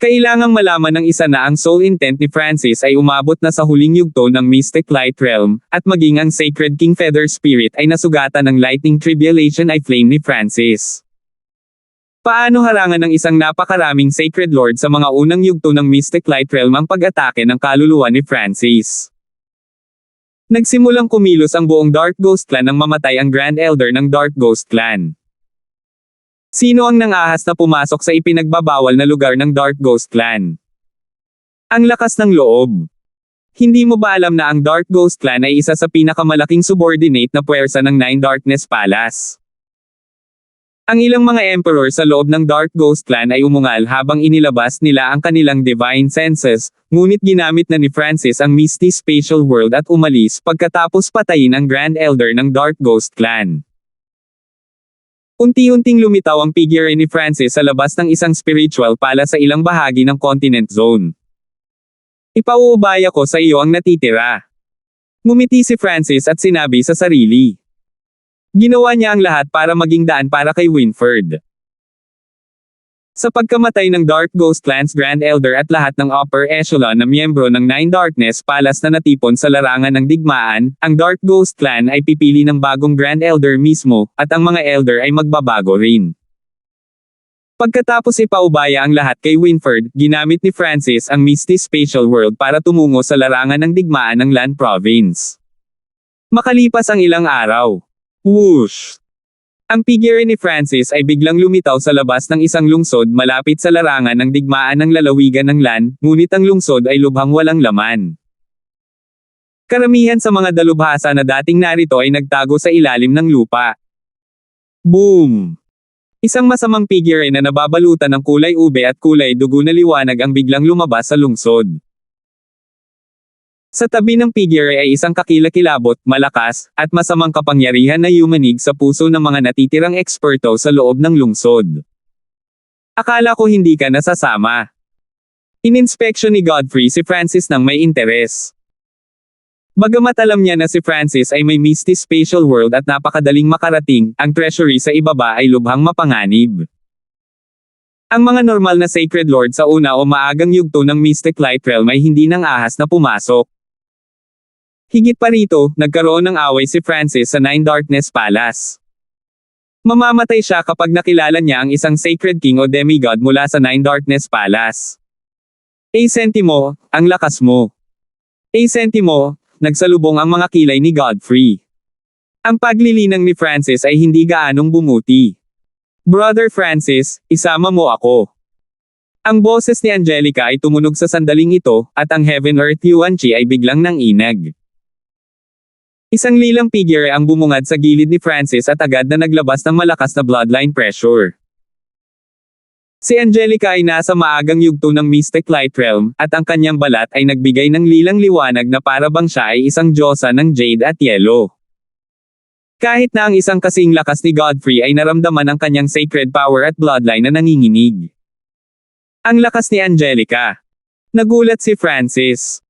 Kailangang malaman ng isa na ang soul intent ni Francis ay umabot na sa huling yugto ng Mystic Light Realm, at maging ang Sacred King Feather Spirit ay nasugatan ng lightning tribulation ay flame ni Francis. Paano harangan ng isang napakaraming Sacred Lord sa mga unang yugto ng Mystic Light Realm ang pag-atake ng kaluluwa ni Francis? Nagsimulang kumilos ang buong Dark Ghost Clan nang mamatay ang Grand Elder ng Dark Ghost Clan. Sino ang nangahas na pumasok sa ipinagbabawal na lugar ng Dark Ghost Clan? Ang lakas ng loob. Hindi mo ba alam na ang Dark Ghost Clan ay isa sa pinakamalaking subordinate na puwersa ng Nine Darkness Palace? Ang ilang mga emperor sa loob ng Dark Ghost Clan ay umungal habang inilabas nila ang kanilang divine senses, ngunit ginamit na ni Francis ang Misty Spatial World at umalis pagkatapos patayin ang Grand Elder ng Dark Ghost Clan. Unti-unting lumitaw ang figure ni Francis sa labas ng isang spiritual palace sa ilang bahagi ng continent zone. Ipauubaya ko sa iyo ang natitira. Ngumiti si Francis at sinabi sa sarili. Ginawa niya ang lahat para maging daan para kay Winfred. Sa pagkamatay ng Dark Ghost Clan's Grand Elder at lahat ng upper echelon na miyembro ng Nine Darkness Palace na natipon sa larangan ng digmaan, ang Dark Ghost Clan ay pipili ng bagong Grand Elder mismo, at ang mga Elder ay magbabago rin. Pagkatapos ipaubaya ang lahat kay Winfred, ginamit ni Francis ang Misty Spatial World para tumungo sa larangan ng digmaan ng Lan Province. Makalipas ang ilang araw. Whoosh! Ang figure ni Francis ay biglang lumitaw sa labas ng isang lungsod malapit sa larangan ng digmaan ng lalawigan ng Lan, ngunit ang lungsod ay lubhang walang laman. Karamihan sa mga dalubhasa na dating narito ay nagtago sa ilalim ng lupa. Boom! Isang masamang figure na nababalutan ng kulay ube at kulay dugo na liwanag ang biglang lumabas sa lungsod. Sa tabi ng figure ay isang kakilakilabot, malakas, at masamang kapangyarihan na yumanig sa puso ng mga natitirang eksperto sa loob ng lungsod. Akala ko hindi ka nasasama. Ininspeksyon ni Godfrey si Francis nang may interes. Bagamat alam niya na si Francis ay may Misty Spatial World at napakadaling makarating, ang treasury sa ibaba ay lubhang mapanganib. Ang mga normal na Sacred Lord sa una o maagang yugto ng Mystic Light Realm ay hindi nang ahas na pumasok. Higit pa rito, nagkaroon ng away si Francis sa Nine Darkness Palace. Mamamatay siya kapag nakilala niya ang isang Sacred King o Demigod mula sa Nine Darkness Palace. Sentimo, ang lakas mo. Sentimo, nagsalubong ang mga kilay ni Godfrey. Ang paglilinang ni Francis ay hindi gaanong bumuti. Brother Francis, isama mo ako. Ang boses ni Angelica ay tumunog sa sandaling ito, at ang Heaven Earth Yuan Chi ay biglang nanginag. Isang lilang figure ang bumungad sa gilid ni Francis at agad na naglabas ng malakas na bloodline pressure. Si Angelica ay nasa maagang yugto ng Mystic Light Realm, at ang kanyang balat ay nagbigay ng lilang liwanag na para bang siya ay isang diyosa ng Jade at Yellow. Kahit na ang isang kasing lakas ni Godfrey ay naramdaman ang kanyang sacred power at bloodline na nanginginig. Ang lakas ni Angelica. Nagulat si Francis.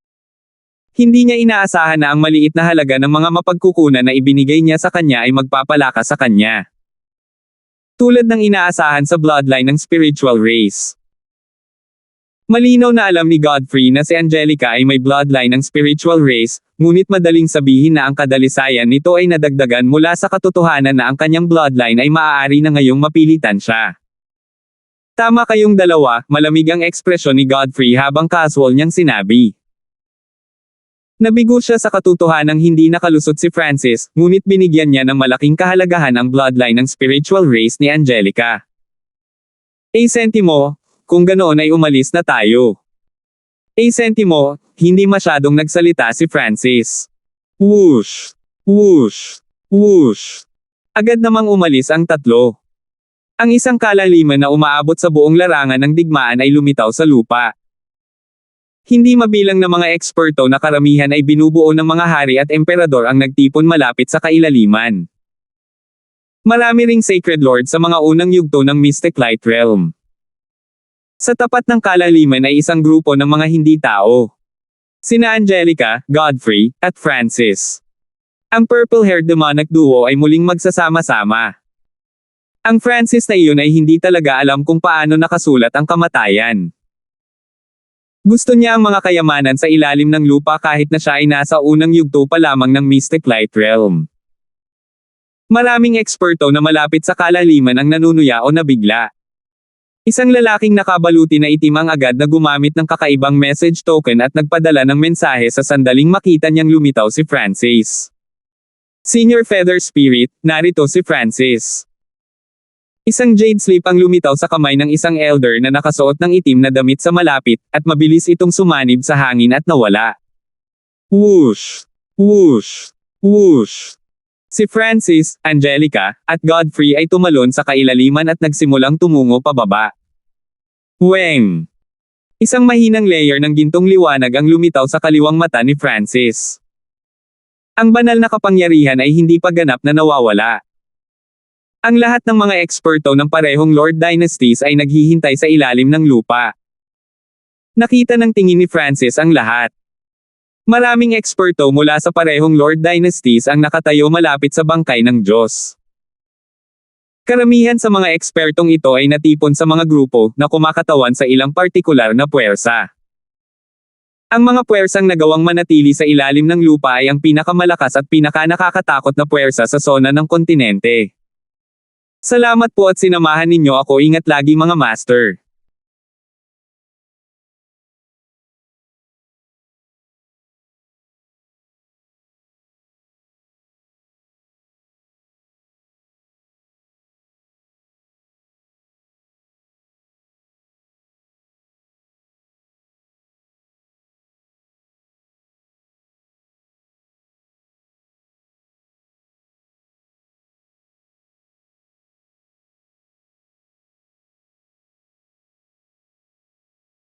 Hindi niya inaasahan na ang maliit na halaga ng mga mapagkukunan na ibinigay niya sa kanya ay magpapalakas sa kanya. Tulad ng inaasahan sa bloodline ng spiritual race. Malinaw na alam ni Godfrey na si Angelica ay may bloodline ng spiritual race, ngunit madaling sabihin na ang kadalisayan nito ay nadagdagan mula sa katotohanan na ang kanyang bloodline ay maaari na ngayong mapilitan siya. Tama kayong dalawa, malamig ang ekspresyon ni Godfrey habang casual niyang sinabi. Nabigo siya sa katotohanang hindi nakalusot si Francis, ngunit binigyan niya ng malaking kahalagahan ang bloodline ng spiritual race ni Angelica. Sentimo, kung ganoon ay umalis na tayo. Sentimo, hindi masyadong nagsalita si Francis. Whoosh! Whoosh! Whoosh! Agad namang umalis ang tatlo. Ang isang kalaliman na umaabot sa buong larangan ng digmaan ay lumitaw sa lupa. Hindi mabilang na mga eksperto na karamihan ay binubuo ng mga hari at emperador ang nagtipon malapit sa kailaliman. Marami ring sacred lord sa mga unang yugto ng Mystic Light Realm. Sa tapat ng kalaliman ay isang grupo ng mga hindi tao. Sina Angelica, Godfrey, at Francis. Ang purple-haired demonic duo ay muling magsasama-sama. Ang Francis na iyon ay hindi talaga alam kung paano nakasulat ang kamatayan. Gusto niya ang mga kayamanan sa ilalim ng lupa kahit na siya ay nasa unang yugto pa lamang ng Mystic Light Realm. Maraming eksperto na malapit sa kalaliman ang nanunuya o nabigla. Isang lalaking nakabaluti na itim ang agad na gumamit ng kakaibang message token at nagpadala ng mensahe sa sandaling makita niyang lumitaw si Francis. Senior Feather Spirit, narito si Francis. Isang jade slip ang lumitaw sa kamay ng isang elder na nakasuot ng itim na damit sa malapit, at mabilis itong sumanib sa hangin at nawala. Whoosh! Whoosh! Whoosh! Si Francis, Angelica, at Godfrey ay tumalon sa kailaliman at nagsimulang tumungo pababa. Weng! Isang mahinang layer ng gintong liwanag ang lumitaw sa kaliwang mata ni Francis. Ang banal na kapangyarihan ay hindi pa ganap na nawawala. Ang lahat ng mga eksperto ng parehong Lord Dynasties ay naghihintay sa ilalim ng lupa. Nakita ng tingin ni Francis ang lahat. Maraming eksperto mula sa parehong Lord Dynasties ang nakatayo malapit sa bangkay ng Diyos. Karamihan sa mga ekspertong ito ay natipon sa mga grupo na kumakatawan sa ilang partikular na puwersa. Ang mga puwersang nagawang manatili sa ilalim ng lupa ay ang pinakamalakas at pinakanakakatakot na puwersa sa zona ng kontinente. Salamat po at sinamahan ninyo ako. Ingat lagi mga master.